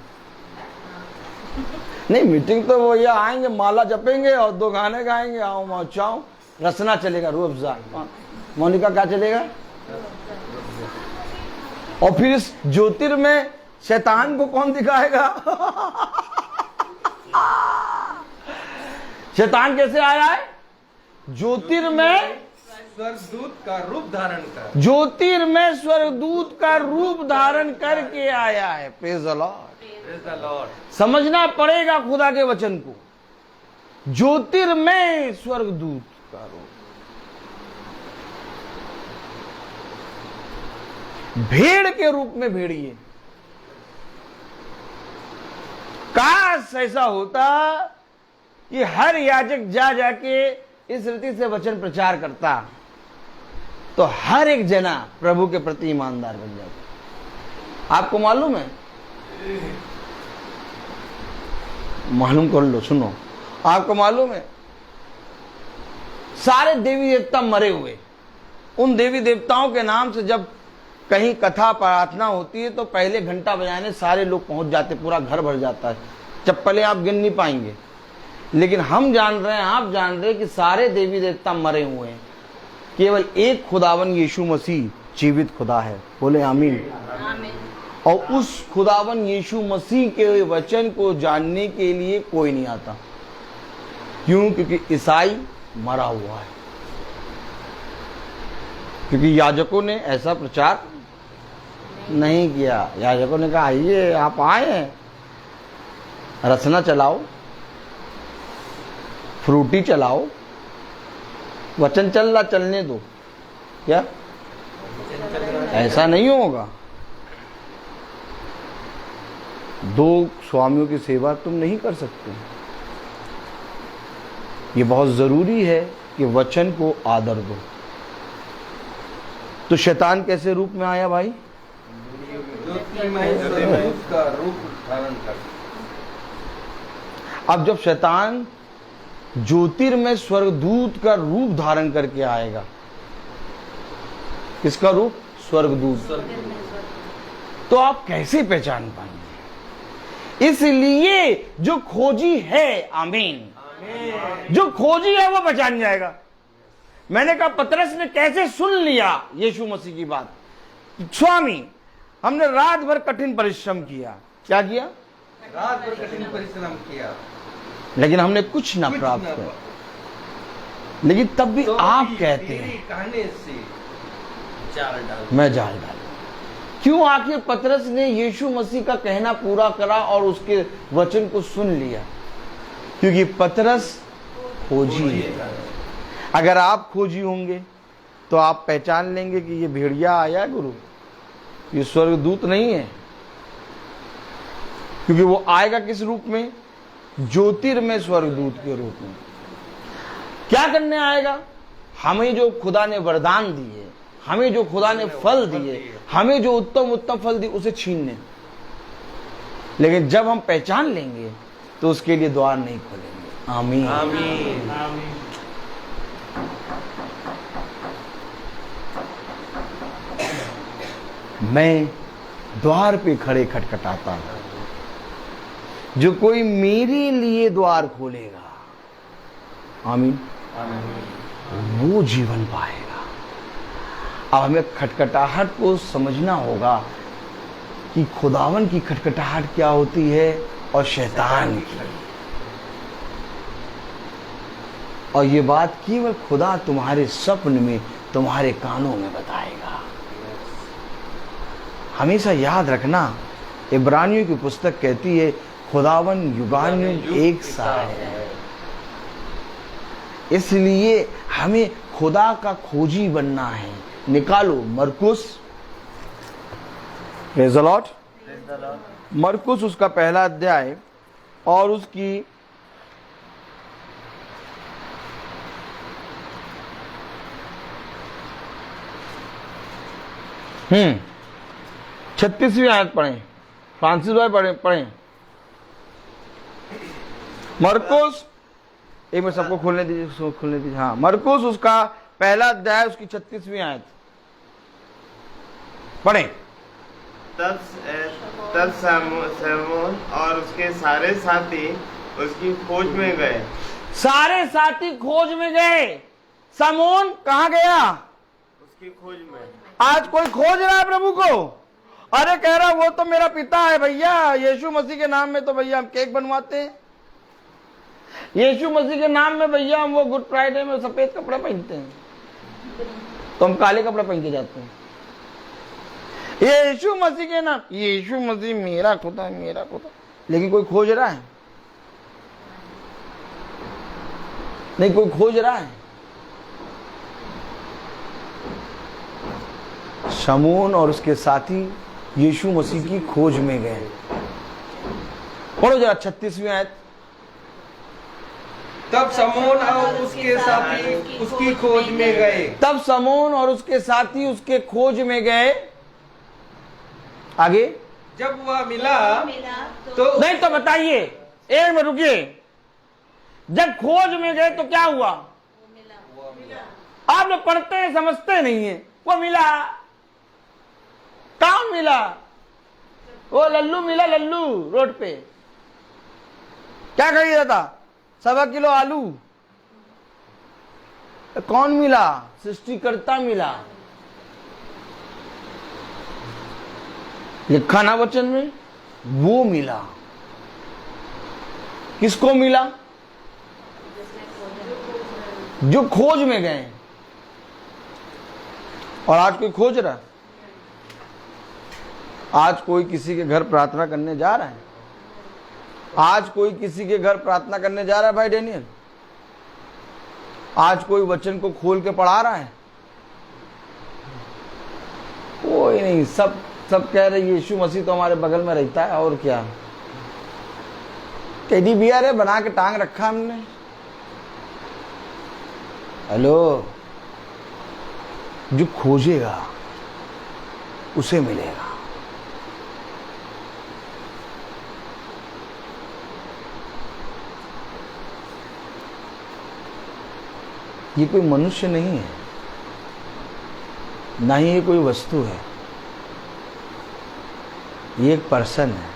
Speaker 1: नहीं, मीटिंग तो वो ये आएंगे, माला जपेंगे और 2 गाने गाएंगे, आओ मचाओ, रसना चलेगा, रूह अफ़ज़ा। मोनिका क्या चलेगा? और फिर इस ज्योतिर्मय शैतान को कौन दिखाएगा? शैतान कैसे आया है? ज्योतिर्मय
Speaker 3: स्वर्गदूत का रूप धारण कर,
Speaker 1: ज्योतिर्मय स्वर्गदूत का रूप धारण करके आया है। Praise the Lord. समझना पड़ेगा खुदा के वचन को। ज्योतिर्मय स्वर्गदूत का रूप, भेड़ के रूप में भेड़िए। काश ऐसा होता कि हर याजक जा जाके इस रीति से वचन प्रचार करता तो हर एक जना प्रभु के प्रति ईमानदार बन जाता। आपको मालूम है मालूम कर लो, सुनो, आपको मालूम है सारे देवी देवता मरे हुए। उन देवी देवताओं के नाम से जब कहीं कथा प्रार्थना होती है तो पहले घंटा बजाने सारे लोग पहुंच जाते, पूरा घर भर जाता है, चप्पलें आप गिन नहीं पाएंगे। लेकिन हम जान रहे हैं, आप जान रहे हैं कि सारे देवी देवता मरे हुए हैं, केवल एक खुदावन यीशु मसीह जीवित खुदा है। बोले आमीन। और उस खुदावन यीशु मसीह के वचन को जानने के लिए कोई नहीं आता। क्यों? क्योंकि ईसाई मरा हुआ है। क्योंकि याजकों ने ऐसा प्रचार नहीं किया। याजकों ने कहा आइए, आप आए हैं, रचना चलाओ, फ्रूटी चलाओ, वचन चल रहा, चलने दो। क्या ऐसा नहीं होगा? दो स्वामियों की सेवा तुम नहीं कर सकते। ये बहुत जरूरी है कि वचन को आदर दो। तो शैतान कैसे रूप में आया भाई?
Speaker 3: का रूप धारण कर।
Speaker 1: अब जब शैतान ज्योतिर्मय स्वर्गदूत का रूप धारण करके आएगा, किसका रूप? स्वर्गदूत। तो आप कैसे पहचान पाएंगे? इसलिए जो खोजी है, आमीन, जो खोजी है वो पहचान जाएगा। मैंने कहा पतरस ने कैसे सुन लिया यीशु मसीह की बात? स्वामी, हमने रात भर कठिन परिश्रम किया। क्या किया?
Speaker 3: रात भर कठिन परिश्रम किया,
Speaker 1: लेकिन हमने कुछ ना प्राप्त किया। लेकिन तब भी
Speaker 3: तो
Speaker 1: आप
Speaker 3: भी
Speaker 1: कहते
Speaker 3: तेरे
Speaker 1: हैं
Speaker 3: कहने से
Speaker 1: मैं जाल डाल। क्यों? आखिर पतरस ने यीशु मसीह का कहना पूरा करा और उसके वचन को सुन लिया, क्योंकि पतरस खोजी है। अगर आप खोजी होंगे तो आप पहचान लेंगे कि ये भेड़िया आया है गुरु, ये स्वर्गदूत नहीं है। क्योंकि वो आएगा किस रूप में? ज्योतिर्मय स्वर्गदूत के रूप में। क्या करने आएगा? हमें जो खुदा ने वरदान दिए, हमें जो खुदा ने फल दिए, हमें जो उत्तम उत्तम फल दिए, उसे छीनने। लेकिन जब हम पहचान लेंगे तो उसके लिए द्वार नहीं खोलेंगे। आमीन,
Speaker 3: आमीन।
Speaker 1: मैं द्वार पे खड़े खटखटाता हूं, जो कोई मेरे लिए द्वार खोलेगा, आमीन, वो जीवन पाएगा। अब हमें खटखटाहट को समझना होगा कि खुदावन की खटखटाहट क्या होती है और शैतान की। और ये बात केवल खुदा तुम्हारे स्वप्न में, तुम्हारे कानों में बताएगा। हमेशा याद रखना, इब्रानियों की पुस्तक कहती है खुदावन युगानुयुग एक सा है। इसलिए हमें खुदा का खोजी बनना है। निकालो मरकुस, प्रेज़ द लॉर्ड, मरकुस उसका पहला अध्याय और उसकी 36वीं आयत पढ़ें। फ्रांसिस भाई पढ़ें। मरकुस, एक मिनट सबको खोलने दीजिए। हाँ, मरकुस उसका पहला अध्याय उसकी 36वीं आयत पढ़ें।
Speaker 4: तब समून और उसके सारे साथी उसकी खोज में गए।
Speaker 1: सारे साथी खोज में गए। समून कहाँ गया?
Speaker 4: उसकी खोज में।
Speaker 1: आज कोई खोज रहा है प्रभु को? अरे कह रहा वो तो मेरा पिता है भैया, यीशु मसीह के नाम में तो भैया हम केक बनवाते हैं, यीशु मसीह के नाम में भैया हम वो गुड फ्राइडे में सफेद कपड़े पहनते हैं, तो हम काले कपड़े पहन के जाते हैं। यीशु मसीह के नाम, यीशु मसीह मेरा खुदा, मेरा खुदा। लेकिन कोई खोज रहा है? नहीं, कोई खोज रहा है? शमून और उसके साथी यीशु मसीह की खोज में गए। पढ़ो जरा 36वीं आयत।
Speaker 3: तब समून और उसके साथी उसकी खोज में गए।
Speaker 1: तब समून और उसके साथी उसके खोज में गए। आगे
Speaker 3: जब वह मिला तो
Speaker 1: नहीं तो बताइए, एक मिनट रुकिए। जब खोज में गए तो क्या हुआ? आप लोग पढ़ते हैं समझते नहीं है। वो मिला, कौन मिला? वो लल्लू मिला, लल्लू रोड पे क्या खरीदा था? 1.25 किलो आलू। कौन मिला? सृष्टिकर्ता मिला। लिखा ना वचन में, वो मिला। किसको मिला? जो खोज में गए। और आज कोई खोज रहा है? आज कोई किसी के घर प्रार्थना करने जा रहा है? आज कोई किसी के घर प्रार्थना करने जा रहा है भाई डेनियल? आज कोई वचन को खोल के पढ़ा रहा है? कोई नहीं। सब कह रहे यीशु मसीह तो हमारे बगल में रहता है, और क्या। टेडी बियर है, बना के टांग रखा हमने। हेलो, जो खोजेगा उसे मिलेगा। ये कोई मनुष्य नहीं है, ना ही ये कोई वस्तु है। ये एक पर्सन है।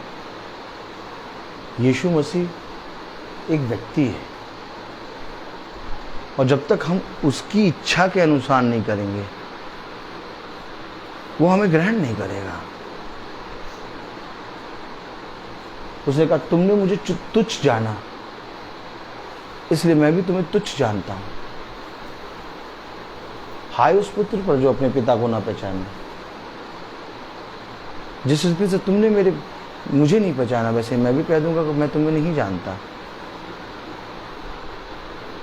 Speaker 1: यीशु मसीह एक व्यक्ति है, और जब तक हम उसकी इच्छा के अनुसार नहीं करेंगे, वो हमें ग्रहण नहीं करेगा। उसने कहा, तुमने मुझे तुच्छ जाना, इसलिए मैं भी तुम्हें तुच्छ जानता हूं। हाय उस पुत्र पर जो अपने पिता को ना पहचाने। जिस रीति से तुमने मुझे नहीं पहचाना, वैसे मैं भी कह दूंगा कि मैं तुम्हें नहीं जानता।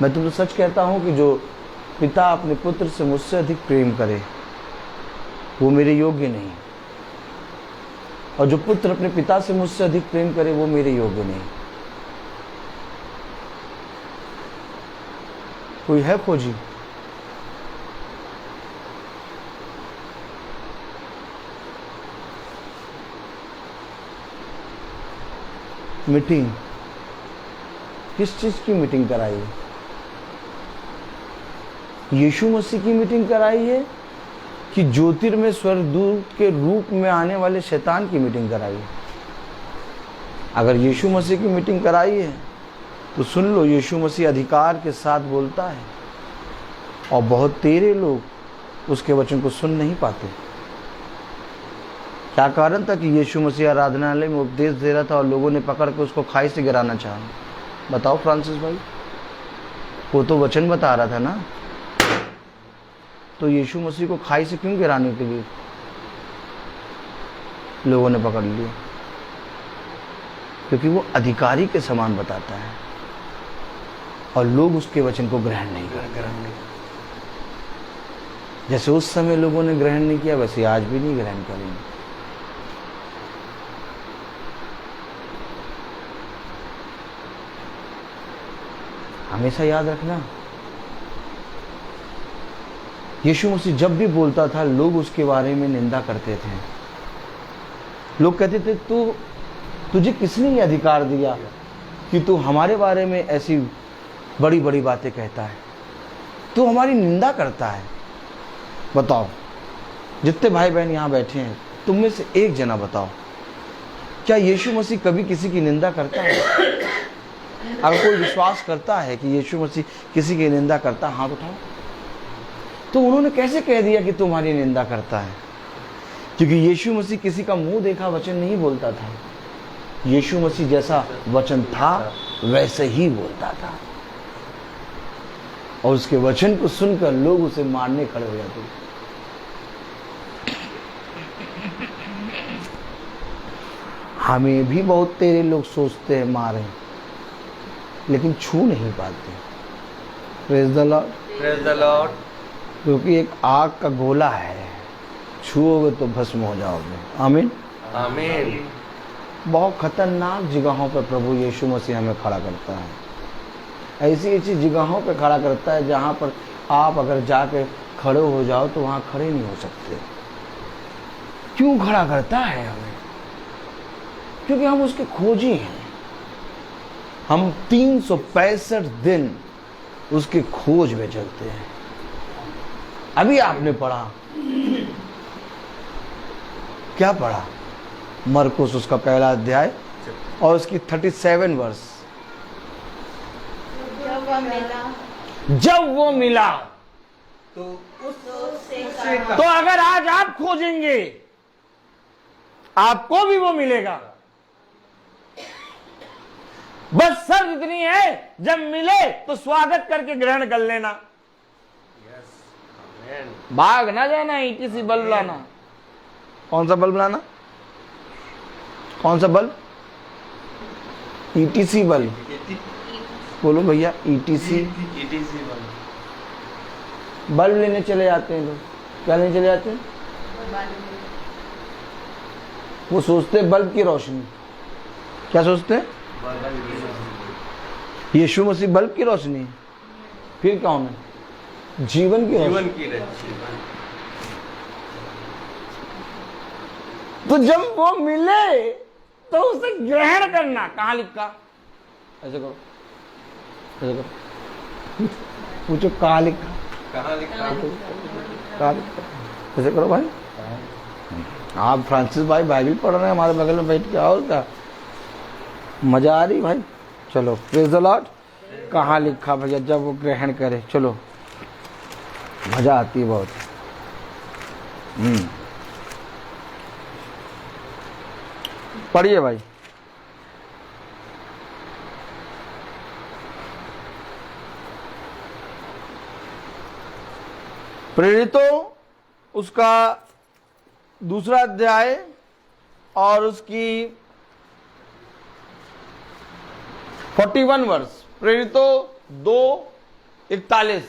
Speaker 1: मैं तुमसे सच कहता हूं कि जो पिता अपने पुत्र से मुझसे अधिक प्रेम करे, वो मेरे योग्य नहीं, और जो पुत्र अपने पिता से मुझसे अधिक प्रेम करे, वो मेरे योग्य नहीं। कोई है खोजी? मीटिंग किस चीज की मीटिंग कराई है? यीशु मसीह की मीटिंग कराई है कि ज्योतिर्मय स्वर्गदूत के रूप में आने वाले शैतान की मीटिंग कराई है? अगर यीशु मसीह की मीटिंग कराई है तो सुन लो, यीशु मसीह अधिकार के साथ बोलता है, और बहुत तेरे लोग उसके वचन को सुन नहीं पाते। क्या कारण था कि यीशु मसीह आराधनालय में उपदेश दे रहा था और लोगों ने पकड़ के उसको खाई से गिराना चाहा? बताओ फ्रांसिस भाई, वो तो वचन बता रहा था ना। तो यीशु मसीह को खाई से क्यों गिराने के लिए लोगों ने पकड़ लिया? क्योंकि वो अधिकारी के समान बताता है, और लोग उसके वचन को ग्रहण नहीं करते। जैसे उस समय लोगों ने ग्रहण नहीं किया, वैसे आज भी नहीं ग्रहण करेंगे। हमेशा याद रखना, यीशु मसीह जब भी बोलता था, लोग उसके बारे में निंदा करते थे। लोग कहते थे, तुझे किसने ये अधिकार दिया कि तू हमारे बारे में ऐसी बड़ी बड़ी बातें कहता है? तू हमारी निंदा करता है। बताओ, जितने भाई बहन यहाँ बैठे हैं, तुम में से एक जना बताओ, क्या यीशु मसीह कभी किसी की निंदा करता है? अगर कोई विश्वास करता है कि यीशु मसीह किसी की निंदा करता, हाथ उठाओ। तो उन्होंने कैसे कह दिया कि तुम्हारी निंदा करता है? क्योंकि यीशु मसीह किसी का मुंह देखा वचन नहीं बोलता था। यीशु मसीह जैसा वचन था वैसे ही बोलता था, और उसके वचन को सुनकर लोग उसे मारने खड़े हो जाते थे। हमें भी बहुत तेरे लोग सोचते हैं मारें, लेकिन छू नहीं पाते। Praise the Lord,
Speaker 3: praise the Lord.
Speaker 1: क्योंकि एक आग का गोला है, छुओगे तो भस्म हो जाओगे। आमीन,
Speaker 3: आमीन।
Speaker 1: बहुत खतरनाक जगहों पर प्रभु यीशु मसीह हमें खड़ा करता है। ऐसी ऐसी जगहों पर खड़ा करता है जहां पर आप अगर जाके खड़े हो जाओ तो वहां खड़े नहीं हो सकते। क्यों खड़ा करता है हमें? क्योंकि हम उसके खोजी हैं। हम 365 दिन उसके खोज में चलते हैं। अभी आपने पढ़ा, क्या पढ़ा? मरकुस उसका पहला अध्याय और उसकी 37 वर्ष। जब वो मिला
Speaker 3: तो
Speaker 1: तो अगर आज आप खोजेंगे आपको भी वो मिलेगा। बस शर्त इतनी है, जब मिले तो स्वागत करके ग्रहण कर लेना, भाग ना जाना। ईटीसी बल्ब लाना। कौन सा बल्ब लाना? कौन सा बल्ब? Etc bulb. बोलो भैया, ईटीसी बल्ब लेने चले जाते हैं लोग। क्या लेने चले जाते हैं? वो सोचते हैं बल्ब की रोशनी। क्या सोचते हैं? यीशु मसीह बल्ब की रोशनी है। फिर कौन है? जीवन की रोशनी। तो जब वो मिले तो उसे ग्रहण करना। कहां लिखा? ऐसे करो, ऐसे करो, पूछो कहां लिखा?
Speaker 3: कहाँ लिखा?
Speaker 1: कहां लिखा? ऐसे करो भाई। आप फ्रांसिस भाई बाइबल पढ़ रहे हैं हमारे बगल में बैठ के, और क्या मजा आ रही भाई। चलो प्रेज द लॉर्ड। कहाँ लिखा भैया? जब वो ग्रहण करे। चलो, मजा आती है बहुत। पढ़िए भाई। प्रेरितों उसका दूसरा अध्याय और उसकी 41 वर्ष। प्रेरितों 2:41।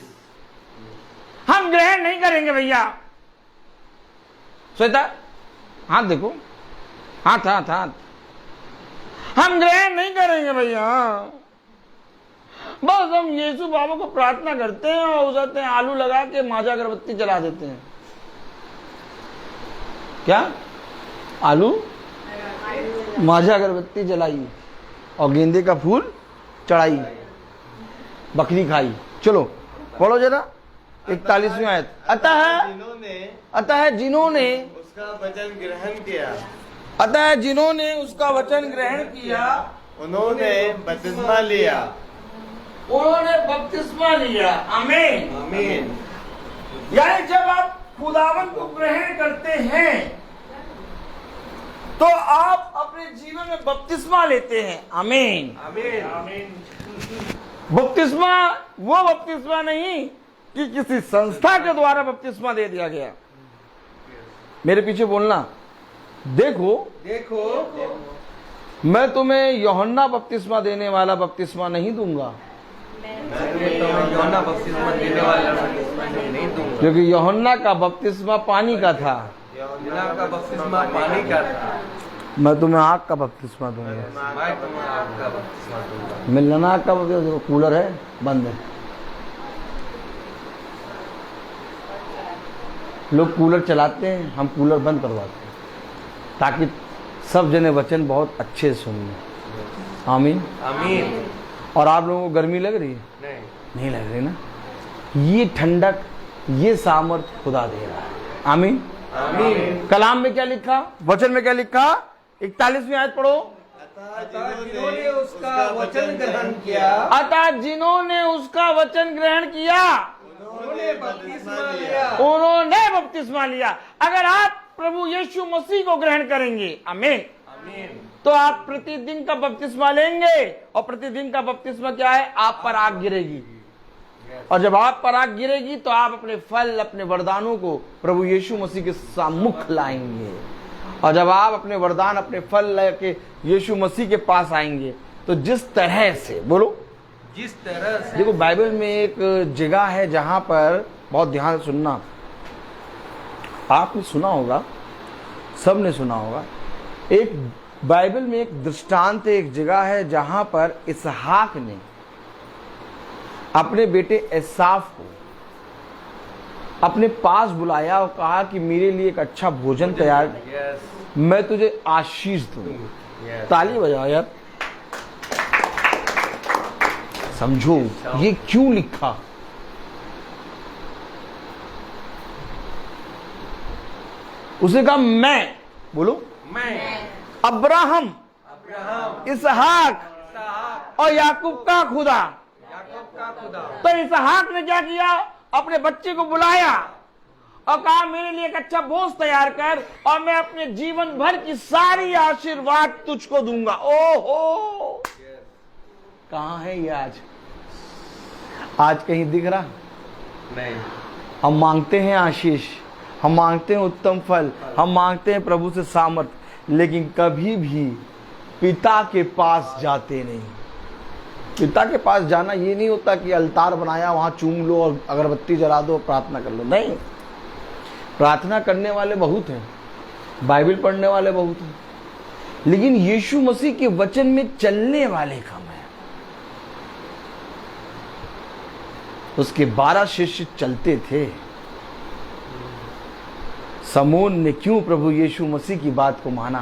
Speaker 1: हम ग्रहण नहीं करेंगे भैया। श्वेता हाथ देखो, हाथ हाथ हाथ। हम ग्रहण नहीं करेंगे भैया। बस हम यीशु बाबा को प्रार्थना करते हैं और उसे आलू लगा के माजा अगरबत्ती जला देते हैं। क्या? आलू माजा अगरबत्ती जलाई और गेंदे का फूल चढ़ाई, बकरी खाई। चलो पढ़ो जरा 41वीं आयत। अतः जिन्होंने
Speaker 4: उसका वचन ग्रहण किया,
Speaker 1: अतः जिन्होंने उसका वचन ग्रहण किया
Speaker 4: उन्होंने बपतिस्मा लिया।
Speaker 1: उन्होंने बपतिस्मा लिया। आमीन
Speaker 4: आमीन।
Speaker 1: यानी जब आप खुदावन को ग्रहण करते हैं तो आप अपने जीवन में बपतिस्मा लेते हैं। आमीन
Speaker 3: आमीन।
Speaker 1: बपतिस्मा वो बपतिस्मा नहीं कि किसी संस्था के द्वारा बपतिस्मा दे दिया गया। मेरे पीछे बोलना। देखो मैं तुम्हें यूहन्ना बपतिस्मा देने वाला बपतिस्मा नहीं दूंगा,
Speaker 3: यूहन्ना बपतिस्मा देने वाला नहीं दूंगा,
Speaker 1: क्योंकि यूहन्ना का बपतिस्मा पानी का था,
Speaker 3: यूहन्ना का बपतिस्मा पानी का था।
Speaker 1: मैं तुम्हें आग का बपतिस्मा दूंगा।
Speaker 3: मैं तुम्हें आग का बपतिस्मा दूंगा।
Speaker 1: मिलना आग का बपतिस्मा। देखो कूलर है, बंद है। लोग कूलर चलाते हैं, हम कूलर बंद करवाते हैं ताकि सब जने वचन बहुत अच्छे से सुनिए। आमीन
Speaker 3: आमीन।
Speaker 1: और आप लोगों को गर्मी लग रही है? नहीं लग रही ना? ये ठंडक, ये सामर्थ खुदा दे रहा है। आमीन
Speaker 3: आमीन।
Speaker 1: कलाम में क्या लिखा? वचन में क्या लिखा? 41वीं आयत पढ़ो।
Speaker 3: जिन्होंने उसका वचन ग्रहण किया,
Speaker 1: अतः जिन्होंने उसका वचन ग्रहण किया
Speaker 3: उन्होंने बपतिस्मा लिया।
Speaker 1: उन्होंने बपतिस्मा लिया। अगर आप प्रभु यीशु मसीह को ग्रहण करेंगे, आमीन, तो आप प्रतिदिन का बपतिस्मा लेंगे। और प्रतिदिन का बपतिस्मा क्या है? आप पर आग गिरेगी। और जब आप पर आग गिरेगी तो आप अपने फल, अपने वरदानों को प्रभु यीशु मसीह के सम्मुख लाएंगे। और जब आप अपने वरदान, अपने फल लेके यीशु मसीह के पास आएंगे तो जिस तरह से, बोलो,
Speaker 3: जिस तरह से।
Speaker 1: देखो बाइबल में एक जगह है जहां पर, बहुत ध्यान से सुनना, आपने सुना होगा, सबने सुना होगा, एक बाइबल में एक दृष्टांत, एक जगह है जहां पर इसहाक ने अपने बेटे एसाफ को अपने पास बुलाया और कहा कि मेरे लिए एक अच्छा भोजन तैयार, मैं तुझे आशीष दूं।
Speaker 3: Yes.
Speaker 1: ताली बजाओ यार। समझो ये क्यों लिखा। उसने कहा मैं, बोलो,
Speaker 3: मैं
Speaker 1: अब्राहम,
Speaker 3: अब्राहम,
Speaker 1: इसहाक
Speaker 3: इसहाक,
Speaker 1: और याकूब का खुदा।
Speaker 3: याकूब का खुदा।
Speaker 1: तो इसहाक ने क्या किया, अपने बच्चे को बुलाया और कहा मेरे लिए एक अच्छा भोज तैयार कर और मैं अपने जीवन भर की सारी आशीर्वाद तुझको दूंगा। ओहो, कहां है ये आज? आज कहीं दिख रहा?
Speaker 3: नहीं।
Speaker 1: हम मांगते हैं आशीष, हम मांगते हैं उत्तम फल, हम मांगते हैं प्रभु से सामर्थ, लेकिन कभी भी पिता के पास जाते नहीं। पिता के पास जाना ये नहीं होता कि अलतार बनाया वहां चूम लो और अगरबत्ती जला दो, प्रार्थना कर लो। नहीं, प्रार्थना करने वाले बहुत हैं, बाइबल पढ़ने वाले बहुत हैं, लेकिन यीशु मसीह के वचन में चलने वाले कम हैं। उसके 12 शिष्य चलते थे। समून ने क्यों प्रभु यीशु मसीह की बात को माना?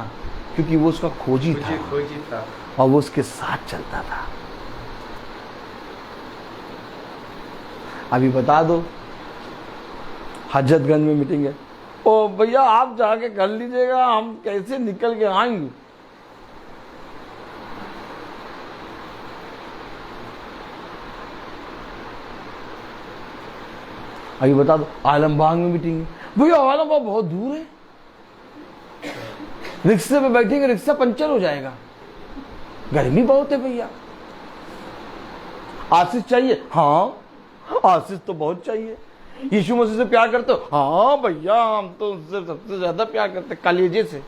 Speaker 1: क्योंकि वो उसका खोजी था और वो उसके साथ चलता था। अभी बता दो, हजरतगंज में मीटिंग है, ओ भैया आप जाके कर लीजिएगा, हम कैसे निकल के आएंगे? अभी बता दो, आलमबाग में मीटिंग है, भैया आलमबाग बहुत दूर है, रिक्शे पे बैठेंगे रिक्शा पंचर हो जाएगा, गर्मी बहुत है भैया। आशीष चाहिए? हाँ आशीष तो बहुत चाहिए। यीशु मसीह से प्यार करते हो? हाँ भैया हम तो उससे सबसे ज्यादा प्यार करते। कलेजे से?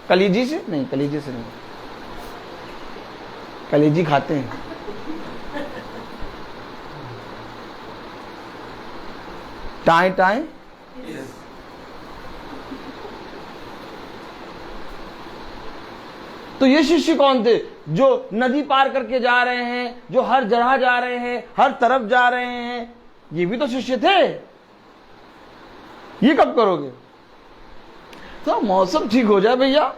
Speaker 1: कलेजी से नहीं, कलेजे से नहीं, कलेजी खाते हैं। टाए टाए तो ये शिष्य कौन थे? जो नदी पार करके जा रहे हैं, जो हर जगह जा रहे हैं, हर तरफ जा रहे हैं, ये भी तो शिष्य थे। ये कब करोगे? तो मौसम ठीक हो जाए भैया,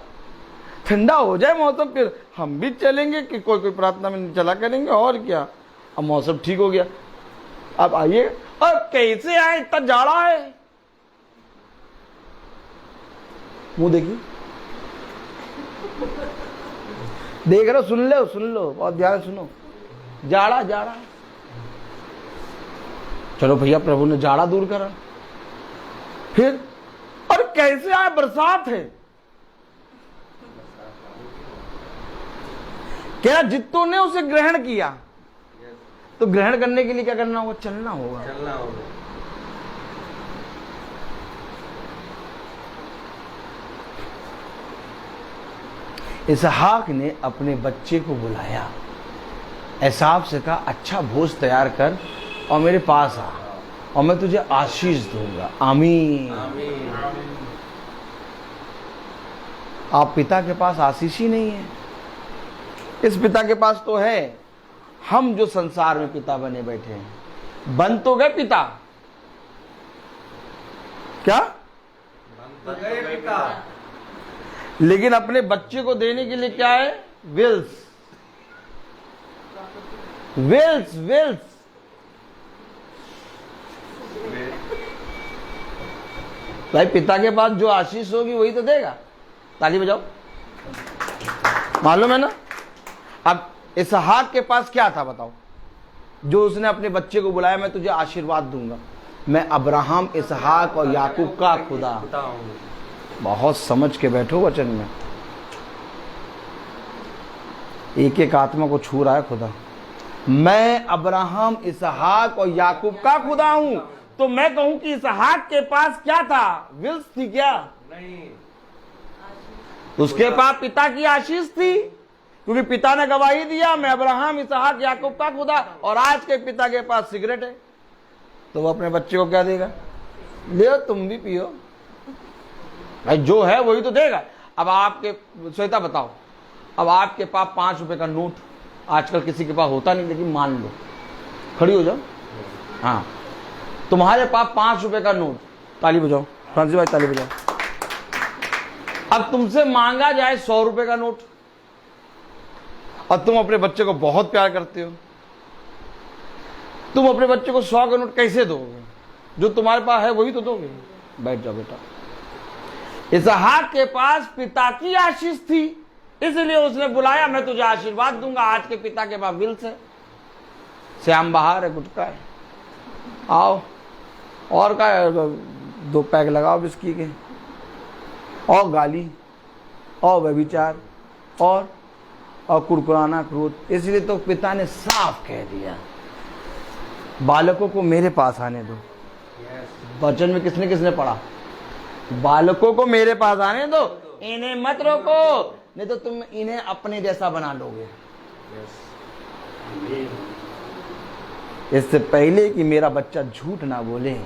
Speaker 1: ठंडा हो जाए मौसम, फिर हम भी चलेंगे कि कोई प्रार्थना में चला करेंगे, और क्या। अब मौसम ठीक हो गया, अब आइए। और कैसे आए, इतना जाड़ा है, मुंह देखिए, देख रहे हो, सुन लो बहुत ध्यान सुनो। जाड़ा जाड़ा, चलो भैया प्रभु ने जाड़ा दूर करा। फिर और कैसे आए, बरसात है। क्या जितों ने उसे ग्रहण किया, तो ग्रहण करने के लिए क्या करना होगा? चलना होगा। इसहाक ने अपने बच्चे को बुलाया, एसाव से कहा अच्छा भोज तैयार कर और मेरे पास आ और मैं तुझे आशीष दूंगा। आमीन। आप पिता के पास आशीष ही नहीं है। इस पिता के पास तो है, हम जो संसार में पिता बने बैठे हैं। बन तो गए पिता, क्या
Speaker 3: बन तो गए पिता,
Speaker 1: लेकिन अपने बच्चे को देने के लिए क्या है? Wills, Wills, Wills. भाई पिता के पास जो आशीष होगी वही तो देगा। ताली बजाओ, मालूम है ना। अब इसहाक के पास क्या था बताओ? जो उसने अपने बच्चे को बुलाया, मैं तुझे आशीर्वाद दूंगा, मैं अब्राहम, इसहाक और याकूब का खुदा। बहुत समझ के बैठो वचन में, एक एक आत्मा को छू रहा है खुदा। मैं अब्राहम, इसहाक और याकूब का खुदा हूं। तो मैं कहूं कि इसहाक के पास क्या था? विल्स थी क्या?
Speaker 3: नहीं,
Speaker 1: उसके पास पिता की आशीष थी, क्योंकि पिता ने गवाही दिया मैं अब्राहम, इसहाक, याकूब का खुदा। और आज के पिता के पास सिगरेट है, तो वो अपने बच्चे को क्या देगा? ले तुम भी पियो भाई, जो है वही तो देगा। अब आपके श्वेता बताओ, अब आपके पास 5 रुपए का नोट, आजकल किसी के पास होता नहीं, लेकिन मान लो, खड़ी हो जाओ, हाँ, तुम्हारे पास 5 रुपए का नोट, ताली बजाओ फ्रांसिस भाई, ताली बजाओ। अब तुमसे मांगा जाए 100 रुपए का नोट, और तुम अपने बच्चे को बहुत प्यार करते हो, तुम अपने बच्चे को 100 का नोट कैसे दोगे? जो तुम्हारे पास है वही तो दोगे। बैठ जाओ बेटा। इसहाक के पास पिता की आशीष थी, इसलिए उसने बुलाया, मैं तुझे आशीर्वाद दूंगा। आज के पिता के पास विल्स है, श्याम बहार है, गुटखा है, आओ और का 2 पैक लगाओ बिस्की के, और गाली और व्यभिचार और कुरकुराना क्रोध। इसलिए तो पिता ने साफ कह दिया, बालकों को मेरे पास आने दो। वचन में किसने किसने पढ़ा? बालकों को मेरे पास आने दो, इन्हें मत रोको, नहीं तो तुम इन्हें अपने जैसा बना लोगे। इससे पहले कि मेरा बच्चा झूठ ना बोले,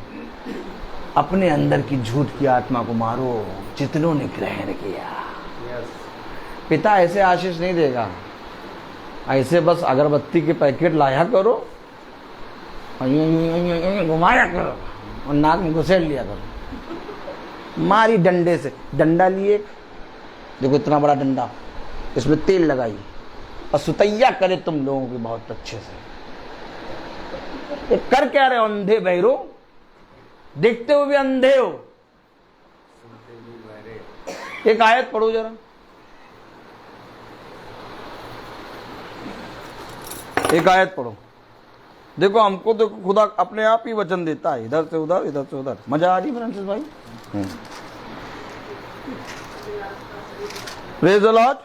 Speaker 1: अपने अंदर की झूठ की आत्मा को मारो जितनों ने ग्रहण किया। पिता ऐसे आशीष नहीं देगा, ऐसे बस अगरबत्ती के पैकेट लाया करो, घुमाया करो और नाक में घुसेड़ लिया करो, मारी डंडे से। डंडा लिए, देखो इतना बड़ा डंडा, इसमें तेल लगाई और सुतैया करे तुम लोगों की बहुत अच्छे से। ये कर क्या रहे हो अंधे बहरो? देखते हुए भी अंधे हो। एक आयत पढ़ो जरा, एक आयत पढ़ो। देखो हमको तो खुदा अपने आप ही वचन देता है, इधर से उधर, इधर से उधर। मजा आ रही फ्रांसिस भाई? Praise the Lord.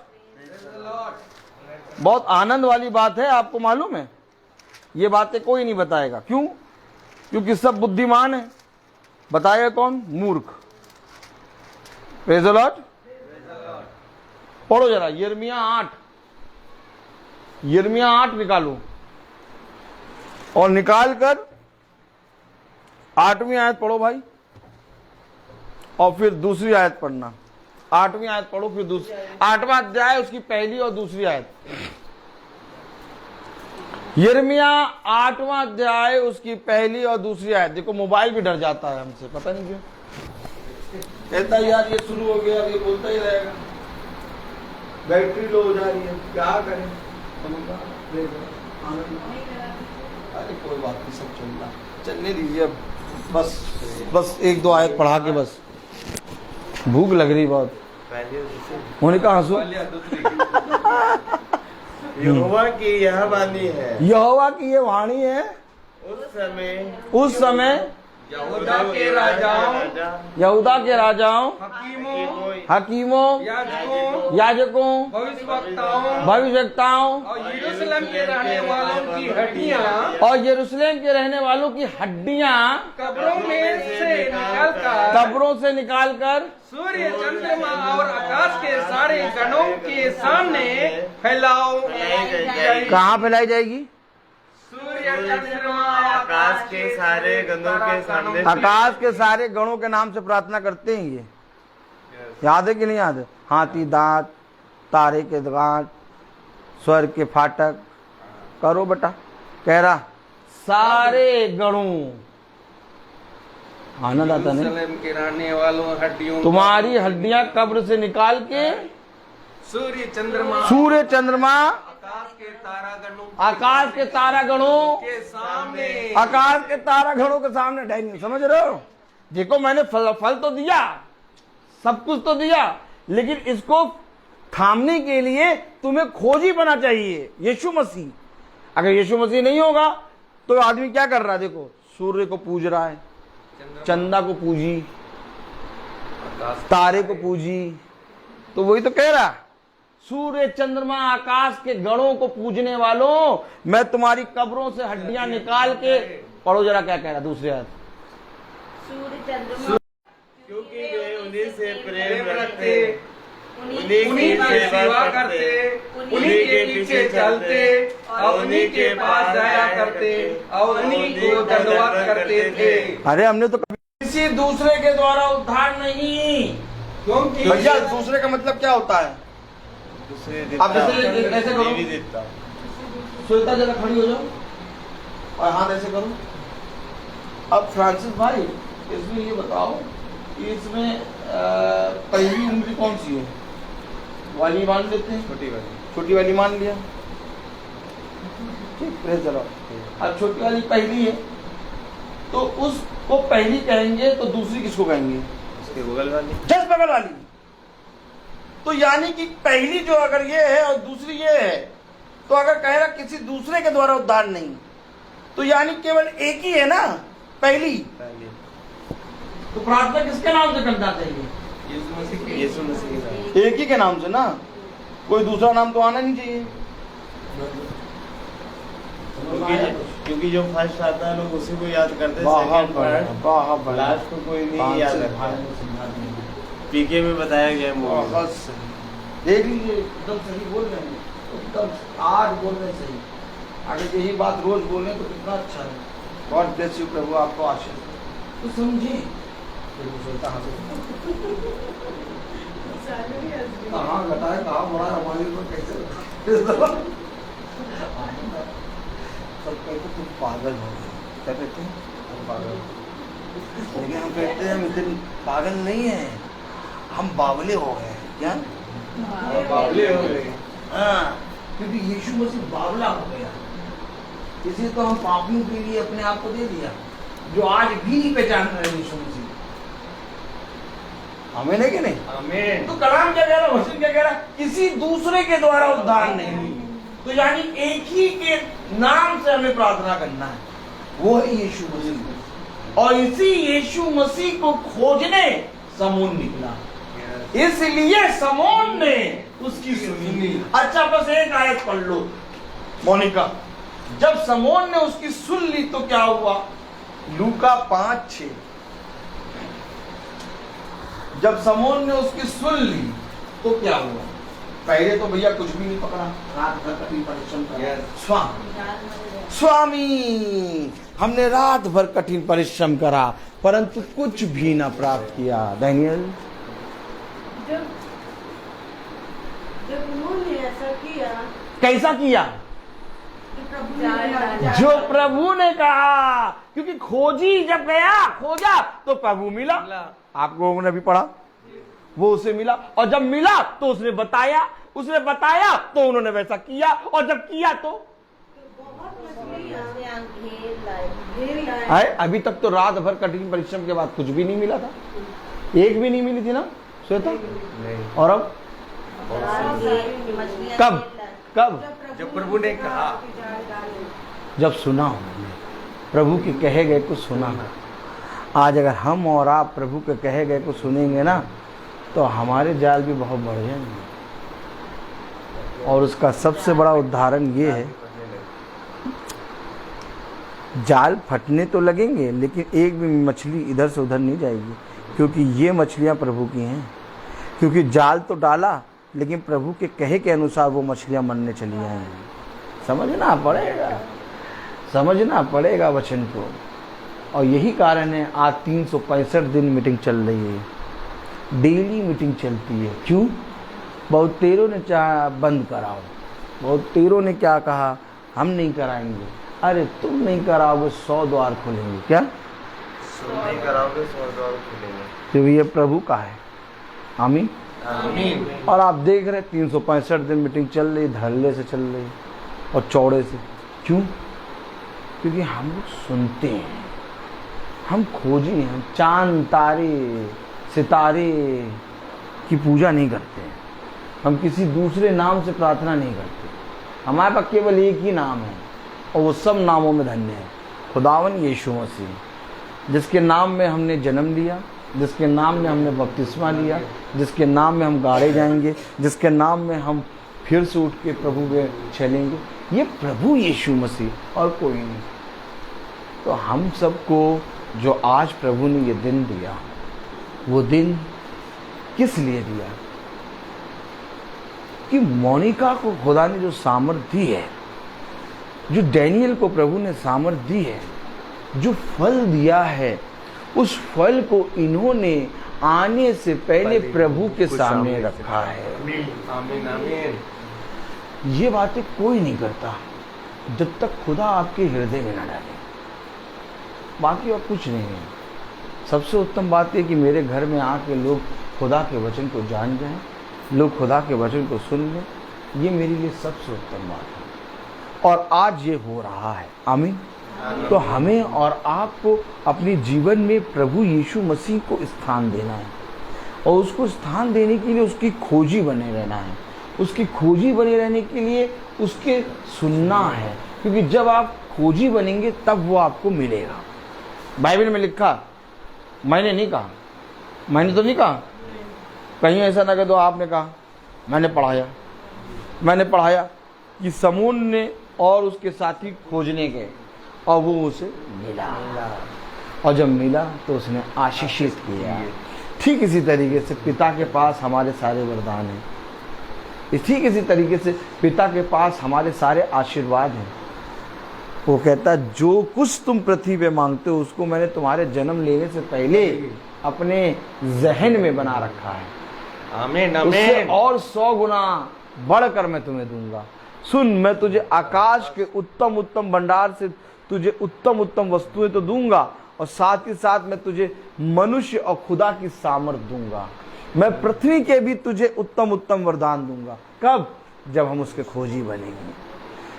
Speaker 1: बहुत आनंद वाली बात है, आपको मालूम है ये बातें कोई नहीं बताएगा। क्यों? क्योंकि सब बुद्धिमान है, बताएगा कौन? मूर्ख। Praise the Lord. पढ़ो जरा यिर्मयाह 8, यिर्मयाह 8 निकालो और निकाल कर 8वीं आयत पढ़ो भाई, और फिर दूसरी आयत पढ़ना। 8वीं आयत पढ़ो, फिर दूसरी, 8वां अध्याय उसकी पहली और दूसरी आयत। यिर्मयाह 8वां अध्याय उसकी पहली और दूसरी आयत। देखो मोबाइल भी डर जाता है हमसे, पता नहीं क्यों, कहता है यार ये शुरू हो गया, ये बोलता ही रहेगा, बैटरी लो हो जा रही है, क्या करें? अरे कोई बात नहीं, सब चल रहा, चलने दीजिए अब। बस 1-2 आयत पढ़ा के बस, भूख लग रही बहुत। उन्होंने कहा हंसो।
Speaker 4: यहोवा की यह वाणी है,
Speaker 1: यहोवा की ये वाणी है, उस समय
Speaker 3: यहूदा के राजाओं,
Speaker 1: यहूदा के राजाओं, हकीमों, याजकों, भविष्यवक्ताओं
Speaker 3: और यरूशलेम के रहने वालों की हड्डियां,
Speaker 1: और यरूशलेम के रहने वालों की हड्डियां
Speaker 3: कब्रों से निकालकर सूर्य, चंद्रमा और आकाश के सारे गणों के सामने फैलाओ।
Speaker 1: कहाँ फैलाई जाएगी?
Speaker 3: सूर्य, चंद्रमा,
Speaker 4: आकाश के सारे गणों के सामने।
Speaker 1: आकाश के सारे गणों के नाम से प्रार्थना करते हैं ये, याद है कि नहीं याद है? हाथी दांत, तारे के दांत, स्वर्ग के फाटक, करो बेटा। कह रहा सारे गणों, आनंद आता नहीं?
Speaker 3: यरूशलेम के रहने वालों हड्डियों,
Speaker 1: तुम्हारी हड्डियां कब्र से निकाल के
Speaker 3: सूर्य, चंद्रमा, आकाश के तारागणों,
Speaker 1: आकाश के तारागणों
Speaker 3: के सामने,
Speaker 1: आकाश के तारागणों के सामने। डैनियल समझ रहे हो? देखो मैंने फल तो दिया, सब कुछ तो दिया, लेकिन इसको थामने के लिए तुम्हें खोजी बना चाहिए, यीशु मसीह। अगर यीशु मसीह नहीं होगा तो आदमी क्या कर रहा है? देखो सूर्य को पूज रहा है, चंदा को पूजी, तारे को पूजी, तो वही तो कह रहा, सूर्य, चंद्रमा, आकाश के गणों को पूजने वालों, मैं तुम्हारी कब्रों से हड्डियां निकाल के। पढ़ो जरा क्या कह रहा दूसरी आयत।
Speaker 2: सूर्य, चंद्रमा,
Speaker 4: क्योंकि वे उन्हीं से प्रेम रखते,
Speaker 3: उन्हीं की सेवा करते, उन्हीं के पीछे चलते और उन्हीं के पास जाया करते और उन्हीं को धन्यवाद करते थे।
Speaker 1: अरे हमने तो कभी किसी दूसरे के द्वारा उद्धार नहीं।
Speaker 3: क्योंकि
Speaker 1: भैया दूसरे का मतलब क्या होता है? आप जैसे ऐसे करो, सुलता जरा खड़ी हो जाओ और हाथ ऐसे करो। अब फ्रांसिस भाई इसमें ये बताओ कि इसमें पहली उंगली कौन सी है? वाली मान लेते हैं, छोटी वाली मान लिया। ठीक, प्रेज द लॉर्ड। अब छोटी वाली पहली है, तो उसको पहली कहेंगे तो दूसरी किसको कहेंगे?
Speaker 4: उसके बगल वाली,
Speaker 1: जस्ट बगल वाली। तो यानी कि पहली जो अगर ये है और दूसरी ये है, तो अगर कहेगा किसी दूसरे के द्वारा उद्धार नहीं, तो यानी केवल एक ही है ना पहली। तो प्रार्थना किसके नाम से करना चाहिए?
Speaker 4: यीशु मसीह के नाम।
Speaker 1: एक ही के नाम से ना, कोई दूसरा नाम तो आना नहीं चाहिए।
Speaker 4: क्योंकि जो फर्स्ट आता है लोग उसी को याद करते हैं,
Speaker 1: बहुत बढ़िया,
Speaker 4: लास्ट को कोई नहीं याद रखता। पीके में बताया गया है।
Speaker 1: बहुत सही, देख लीजिए एकदम सही बोल रहे हैं, एकदम आज बोल रहे हैं सही। अगर यही बात रोज बोलें तो कितना अच्छा है। गॉड ब्लेस यू, प्रभु आपको आशीष दे। तो समझे कहाँ घटाए कहाँ बढ़ा हमारे ऊपर कैसे सब कहते तुम पागल हो गए, क्या कहते हैं? हम पागल, लेकिन हम कहते हैं हम इतने पागल नहीं है, हम बावले हो गए। क्या
Speaker 3: बावले हो गए?
Speaker 1: हाँ, क्योंकि यीशु मसीह बावला हो गया, इसलिए तो हम पापियों के लिए अपने आप को दे दिया, जो आज भी नहीं पहचान रहे यीशु मसीह। हमें नहीं कि नहीं?
Speaker 3: आमीन।
Speaker 1: तो कलाम क्या कह रहा, वचन क्या कह रहा? किसी दूसरे के द्वारा उद्धार नहीं। तो यानी एक ही के नाम से हमें प्रार्थना करना है, वो है यीशु मसीह। और इसी यीशु मसीह को खोजने समून निकला, इसलिए समून ने उसकी सुनी। अच्छा, बस एक आयत पढ़ लो मोनिका। जब समून ने उसकी सुन ली तो क्या हुआ? लूका 5:6। जब समून ने उसकी सुन ली तो क्या हुआ? पहले तो भैया कुछ भी नहीं पकड़ा, रात भर कठिन परिश्रम किया। स्वामी हमने रात भर कठिन परिश्रम करा परंतु कुछ भी ना प्राप्त किया। दानियल,
Speaker 5: जब उन्होंने ऐसा किया,
Speaker 1: कैसा किया? जो प्रभु ने कहा, क्योंकि खोजी जब गया, खोजा तो प्रभु मिला। आप लोगों ने भी पढ़ा, वो उसे मिला, और जब मिला तो उसने बताया तो उन्होंने वैसा किया, और जब किया तो आए। अभी तक तो रात भर कठिन परिश्रम के बाद कुछ भी नहीं मिला था, एक भी नहीं मिली थी ना श्वेता? और अब कब
Speaker 3: जब प्रभु ने कहा,
Speaker 1: जब सुना प्रभु के कहे गए को सुना। आज अगर हम और आप प्रभु के कहे गए को सुनेंगे ना, तो हमारे जाल भी बहुत बढ़ जाएंगे। और उसका सबसे बड़ा उदाहरण ये है, जाल फटने तो लगेंगे लेकिन एक भी मछली इधर से उधर नहीं जाएगी, क्योंकि ये मछलियां प्रभु की हैं। क्योंकि जाल तो डाला लेकिन प्रभु के कहे के अनुसार वो मछलियां मरने चली आएंगी। समझना पड़ेगा वचन को। और यही कारण है आज 365 दिन मीटिंग चल रही है, डेली मीटिंग चलती है। क्यों? बहुत तेरों ने चाहा बंद कराओ, बहुत तेरों ने क्या कहा, हम नहीं कराएंगे। अरे तुम नहीं कराओगे 100 द्वार खुलेंगे। क्या?
Speaker 4: नहीं कराओगे 100 द्वार खुलेंगे।
Speaker 1: तो ये प्रभु का है। आमीन।
Speaker 3: आमीन।
Speaker 1: और आप देख रहे 365 दिन मीटिंग चल रही, धरले से चल रही और चौड़े से। क्यों? क्योंकि हम लोग सुनते हैं, हम खोजी हैं, हम चांद तारे सितारे की पूजा नहीं करते हैं, हम किसी दूसरे नाम से प्रार्थना नहीं करते। हमारे पास केवल एक ही नाम है और वो सब नामों में धन्य है, खुदावन यीशु मसीह, जिसके नाम में हमने जन्म लिया, जिसके नाम में हमने बपतिस्मा लिया, जिसके नाम में हम गाड़े जाएंगे, जिसके नाम में हम फिर से उठ के प्रभु में चलेंगे। ये प्रभु यीशु मसीह और कोई नहीं। तो हम सबको जो आज प्रभु ने ये दिन दिया, वो दिन किस लिए दिया? कि मोनिका को खुदा ने जो सामर्थ दी है, जो डैनियल को प्रभु ने सामर्थ दी है, जो फल दिया है, उस फल को इन्होंने आने से पहले प्रभु के सामने रखा है।
Speaker 3: आमीन आमीन।
Speaker 1: ये बातें कोई नहीं करता जब तक खुदा आपके हृदय में न डाले, बाकी और कुछ नहीं है। सबसे उत्तम बात है कि मेरे घर में आके लोग खुदा के वचन को जान जाएं, लोग खुदा के वचन को सुन लें। ये मेरे लिए सबसे उत्तम बात है। और आज ये हो रहा है। आमीन। तो हमें और आपको अपने जीवन में प्रभु यीशु मसीह को स्थान देना है, और उसको स्थान देने के लिए उसकी खोजी बने रहना है। उसकी खोजी बने रहने के लिए उसके सुनना है, क्योंकि जब आप खोजी बनेंगे तब वो आपको मिलेगा। बाइबल में लिखा, मैंने नहीं कहा, मैंने तो नहीं कहा, कहीं ऐसा ना कह दो आपने कहा, मैंने पढ़ाया कि समून ने और उसके साथी खोजने गए और वो उसे मिला, और जब मिला तो उसने आशीषित किया। ठीक इसी तरीके से पिता के पास हमारे सारे वरदान हैं, ठीक इसी तरीके से पिता के पास हमारे सारे आशीर्वाद हैं। वो कहता जो कुछ तुम पृथ्वी पे मांगते हो उसको मैंने तुम्हारे जन्म लेने से पहले अपने जहन में बना रखा है।
Speaker 3: आमीन
Speaker 1: उससे
Speaker 3: आमीन।
Speaker 1: और 100 गुना बढ़कर मैं तुम्हें दूंगा। सुन, मैं तुझे आकाश के उत्तम उत्तम भंडार से तुझे उत्तम उत्तम वस्तुएं तो दूंगा, और साथ ही साथ मैं तुझे मनुष्य और खुदा की सामर्थ दूंगा। मैं पृथ्वी के भी तुझे उत्तम उत्तम वरदान दूंगा। कब? जब हम उसके खोजी बनेंगे।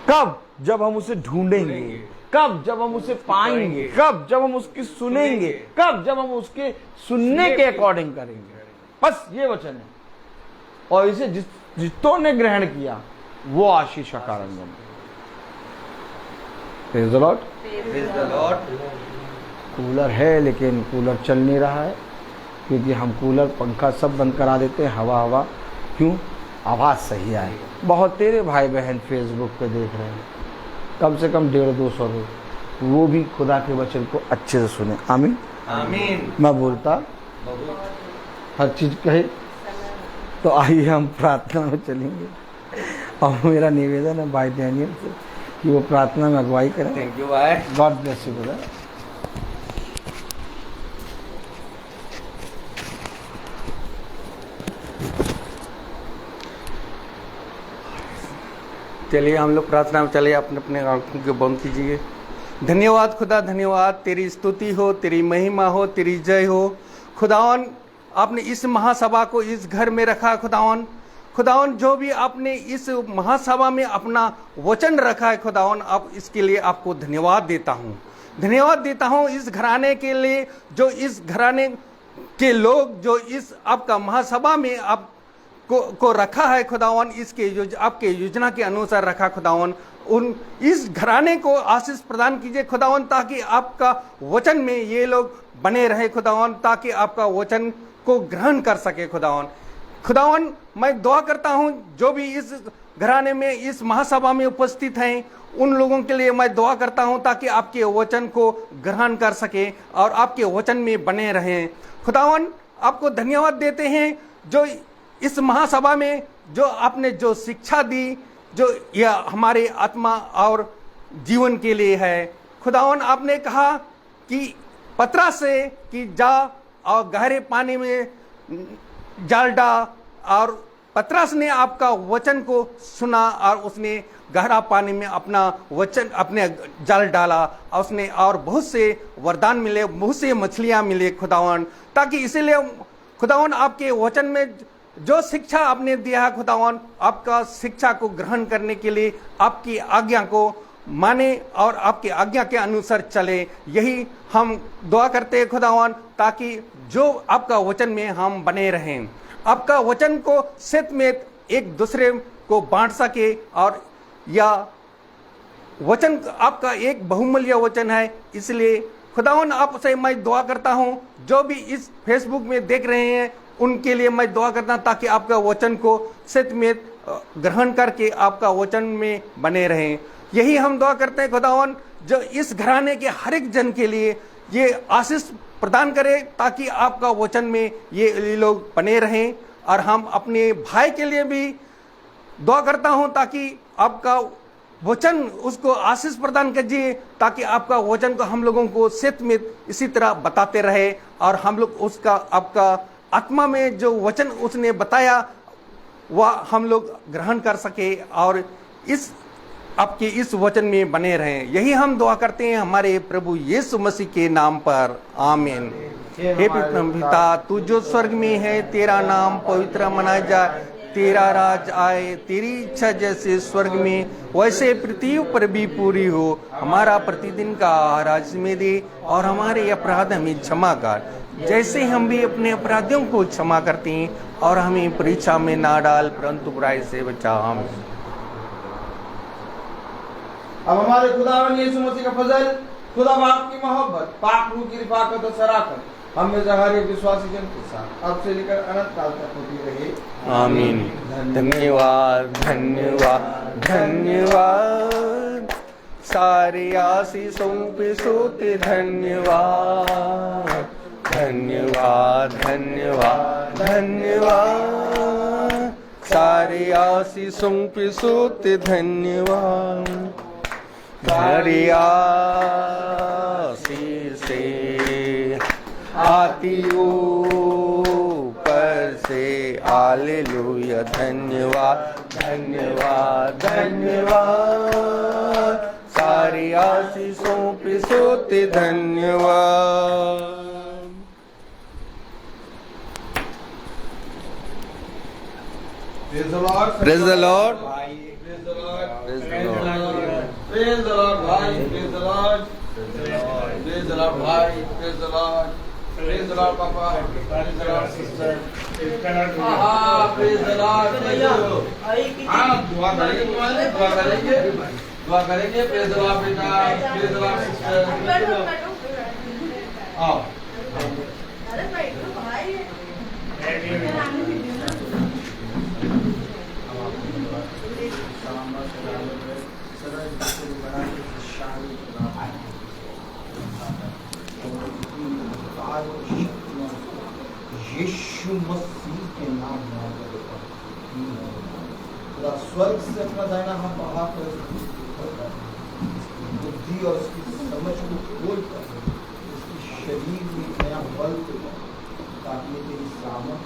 Speaker 1: कब? जब हम उसे ढूंढेंगे। कब? जब हम उसे पाएंगे। कब? जब हम उसकी सुनेंगे। कब? जब हम उसके सुनने के अकॉर्डिंग करेंगे। बस ये वचन है, और इसे जितों ने ग्रहण किया वो आशीष का कारण बने। Praise the Lord.
Speaker 3: Praise the Lord.
Speaker 1: Cooler है लेकिन कूलर चल नहीं रहा है, क्योंकि हम कूलर पंखा सब बंद करा देते हैं। हवा क्यों? आवाज़ सही आए। बहुत तेरे भाई बहन फेसबुक पे देख रहे हैं, कम से कम 150-200 लोग, वो भी खुदा के वचन को अच्छे से सुने। आमीन
Speaker 3: आमीन।
Speaker 1: मैं बोलता हर चीज़ कहे। तो आइए हम प्रार्थना में चलेंगे, और मेरा निवेदन है भाई डैनियल से कि वो प्रार्थना में अगुवाई करें।
Speaker 3: थैंक यू भाई।
Speaker 1: God bless you brother.
Speaker 3: चलिए हम लोग प्रार्थना में चलिए, अपने अपने आंखों को बंद कीजिए। धन्यवाद खुदा, धन्यवाद। तेरी स्तुति हो, तेरी महिमा हो, तेरी जय हो। खुदावन, आपने इस महासभा को इस घर में रखा। खुदावन जो भी आपने इस महासभा में अपना वचन रखा है खुदावन, आप इसके लिए आपको धन्यवाद देता हूँ। धन्यवाद देता हूँ इस घराने के लिए, जो इस घराने के लोग जो इस आपका महासभा में आप को रखा है खुदावन, इसके आपके योजना के अनुसार रखा खुदावन। उन इस घराने को आशीष प्रदान कीजिए खुदावन, ताकि आपका वचन में ये लोग बने रहे खुदावन, ताकि आपका वचन को ग्रहण कर सके खुदावन। मैं दुआ करता हूँ जो भी इस घराने में इस महासभा में उपस्थित हैं, उन लोगों के लिए मैं दुआ करता हूँ ताकि आपके वचन को ग्रहण कर सके और आपके वचन में बने रहें खुदावन। आपको धन्यवाद देते हैं जो इस महासभा में जो आपने जो शिक्षा दी, जो यह हमारे आत्मा और जीवन के लिए है खुदावन। आपने कहा कि पतरस से कि जा और गहरे पानी में जाल डाल, और पतरस ने आपका वचन को सुना और उसने गहरा पानी में अपना वचन अपने जाल डाला, और उसने और बहुत से वरदान मिले, बहुत से मछलियां मिले खुदावन। ताकि इसीलिए खुदावन आपके वचन में जो शिक्षा आपने दिया है खुदावन, आपका शिक्षा को ग्रहण करने के लिए आपकी आज्ञा को माने और आपकी आज्ञा के अनुसार चले, यही हम दुआ करते हैं खुदावन, ताकि जो आपका वचन में हम बने रहें, आपका वचन को सत्य में एक दूसरे को बांट सके। और यह वचन आपका एक बहुमूल्य वचन है, इसलिए खुदावन आपसे मैं दुआ करता हूं जो भी इस फेसबुक में देख रहे हैं उनके लिए मैं दुआ करता हूं, ताकि आपका वचन को सत्य में ग्रहण करके आपका वचन में बने रहें। यही हम दुआ करते हैं खुदावन, जो इस घराने के हर एक जन के लिए ये आशीष प्रदान करे, ताकि आपका वचन में ये लोग बने रहें। और हम अपने भाई के लिए भी दुआ करता हूं ताकि आपका वचन उसको आशीष प्रदान कीजिए, ताकि आपका वचन को हम लोगों को सत्य में इसी तरह बताते रहे, और हम लोग उसका आपका आत्मा में जो वचन उसने बताया वह हम लोग ग्रहण कर सके और इस आपके इस वचन में बने रहें। यही हम दुआ करते हैं हमारे प्रभु यीशु मसीह के नाम पर, आमीन। हे पिता, तू जो स्वर्ग में है, तेरा नाम पवित्र मनाया जाए, तेरा राज आए, तेरी इच्छा जैसे स्वर्ग में वैसे पृथ्वी पर भी पूरी हो। हमारा प्रतिदिन का आहार आज में दे और हमारे अपराध हमें क्षमा कर, जैसे हम भी अपने अपराधियों को क्षमा करते हैं, और हमें परीक्षा में ना डाल परंतु बुराई से बचा। आमीन।
Speaker 1: अब हमारे खुदावन यीशु मसीह का फजल, खुदा बाप की मोहब्बत, पाक रूह की रिफाकत और शराकत हम में से हर एक विश्वासी जन के साथ अब से लेकर अनंत काल तक होती रहे।
Speaker 3: आमीन। धन्यवाद धन्यवाद धन्यवाद, सारे आशीषों पे सोते धन्यवाद। धन्यवाद धन्यवाद धन्यवाद, सारे आशीषों पे सोते धन्यवाद। सारे आशीषें आती ऊपर से, हालेलुया। धन्यवाद धन्यवाद धन्यवाद, सारी आशीषों पे सोते धन्यवाद।
Speaker 1: Praise the Lord.
Speaker 3: Praise the Lord.
Speaker 1: Praise the Lord.
Speaker 3: Praise the Lord.
Speaker 1: Praise the Lord, भाई. Praise the Lord. Praise the Lord, भाई. Praise the Lord. Praise the Lord, Papa. Praise the Lord, sister. Praise the Lord. Thank you. हाँ, दुआ करेंगे तुम्हारे, दुआ करेंगे. Praise the Lord, बेटा. Praise the Lord, sister. आओ.
Speaker 5: अरे बैठो भाई।
Speaker 1: यीशु मसीह के नाम में खुदा स्वर्ग से अपना दाहिना हाथ बढ़ा कर बुद्धि और उसकी समझ को खोलकर उसके शरीर में नया बल देगा, ताकि ये तेरी सामर्थ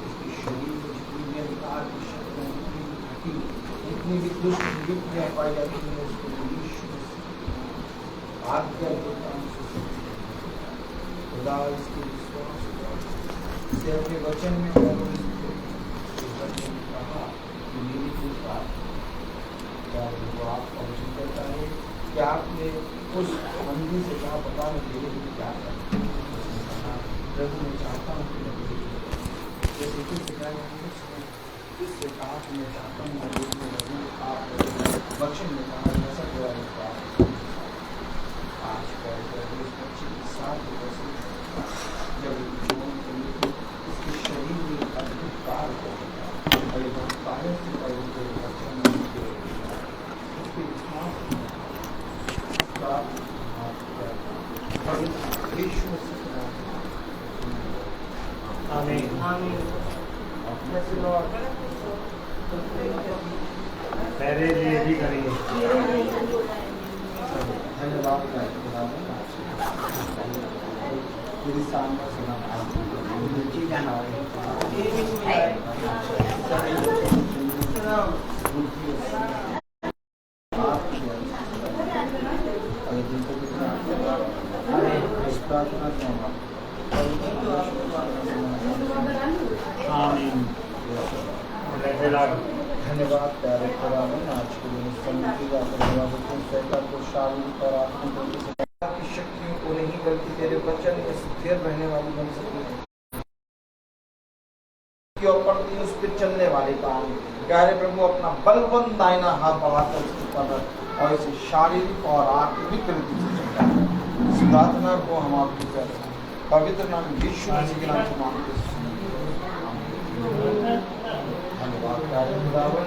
Speaker 1: उसके शरीर में जितनी भी अंधकार की शक्तियाँ, जितनी भी दुष्ट युक्तियाँ पाई जाती हैं, उसको यीशु मसीह आज्ञा देता हूं। खुदा इसके विश्वास से अपने वचन में कहा कि मेरी कृपा वो आपका वचन करता है कि आपने उस मंदिर से कहा, पता नहीं मेरे लिए क्या करना। प्रभु मैं चाहता हूँ कि जैसे किससे कहा कि मैं चाहता हूँ आप वचन में कहा ऐसा हुआ आज कल बच्चे के साथ जब इसके शरीर में अद्भुत कार्य हो और ये बहुत कार्य से उनके बच्चे आमीन आमीन।
Speaker 6: मेरे लिए भी करेंगे।
Speaker 1: धन्यवाद मेरी सामने सुना धन्यवाद प्यारे खुदावन, आज के दिन समिति का धन्यवाद को शारीरिक और आत्मिक की शक्तियों को नहीं बल्कि तेरे वचन में स्थिर रहने वाली बन सके और पड़ती उस पर चलने वाले काम। प्यारे प्रभु अपना बलवंत दाहिना हाथ बढ़ाकर उसके ऊपर और इसे शारीरिक और आत्मिक रीति से चलता है। इस प्रार्थना को हम आपकी पवित्र नाम यीशु मसीह के नाम से मांगते हैं। धन्यवाद प्यारे खुदावन,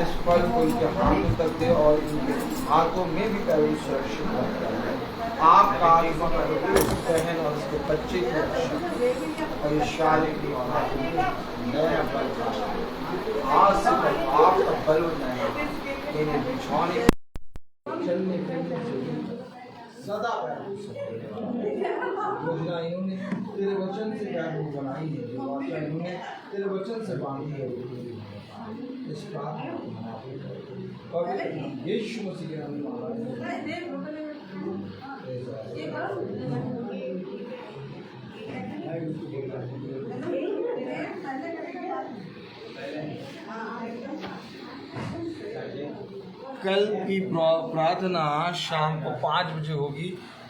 Speaker 1: इस फल को इनके हाथों तक दे और इनके हाथों में भी प्यारे सुरक्षित रखता है। आपका बहन और उसके बच्चे को और ये शारीरिक और नया बल आज से आपका बल नया इन्हें बिछाने चलने फिरने से सदा योजना इन्होंने तेरे वचन से प्यार को बनाई है, जो वाचा इन्होंने तेरे वचन से बांधी है। इस प्रार्थना को पवित्र यीशु मसीह के नाम में मांगा है। कल की प्रार्थना शाम को 5 बजे होगी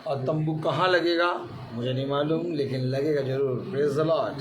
Speaker 1: और तंबू कहाँ लगेगा मुझे नहीं मालूम, लेकिन लगेगा जरूर। Praise the Lord.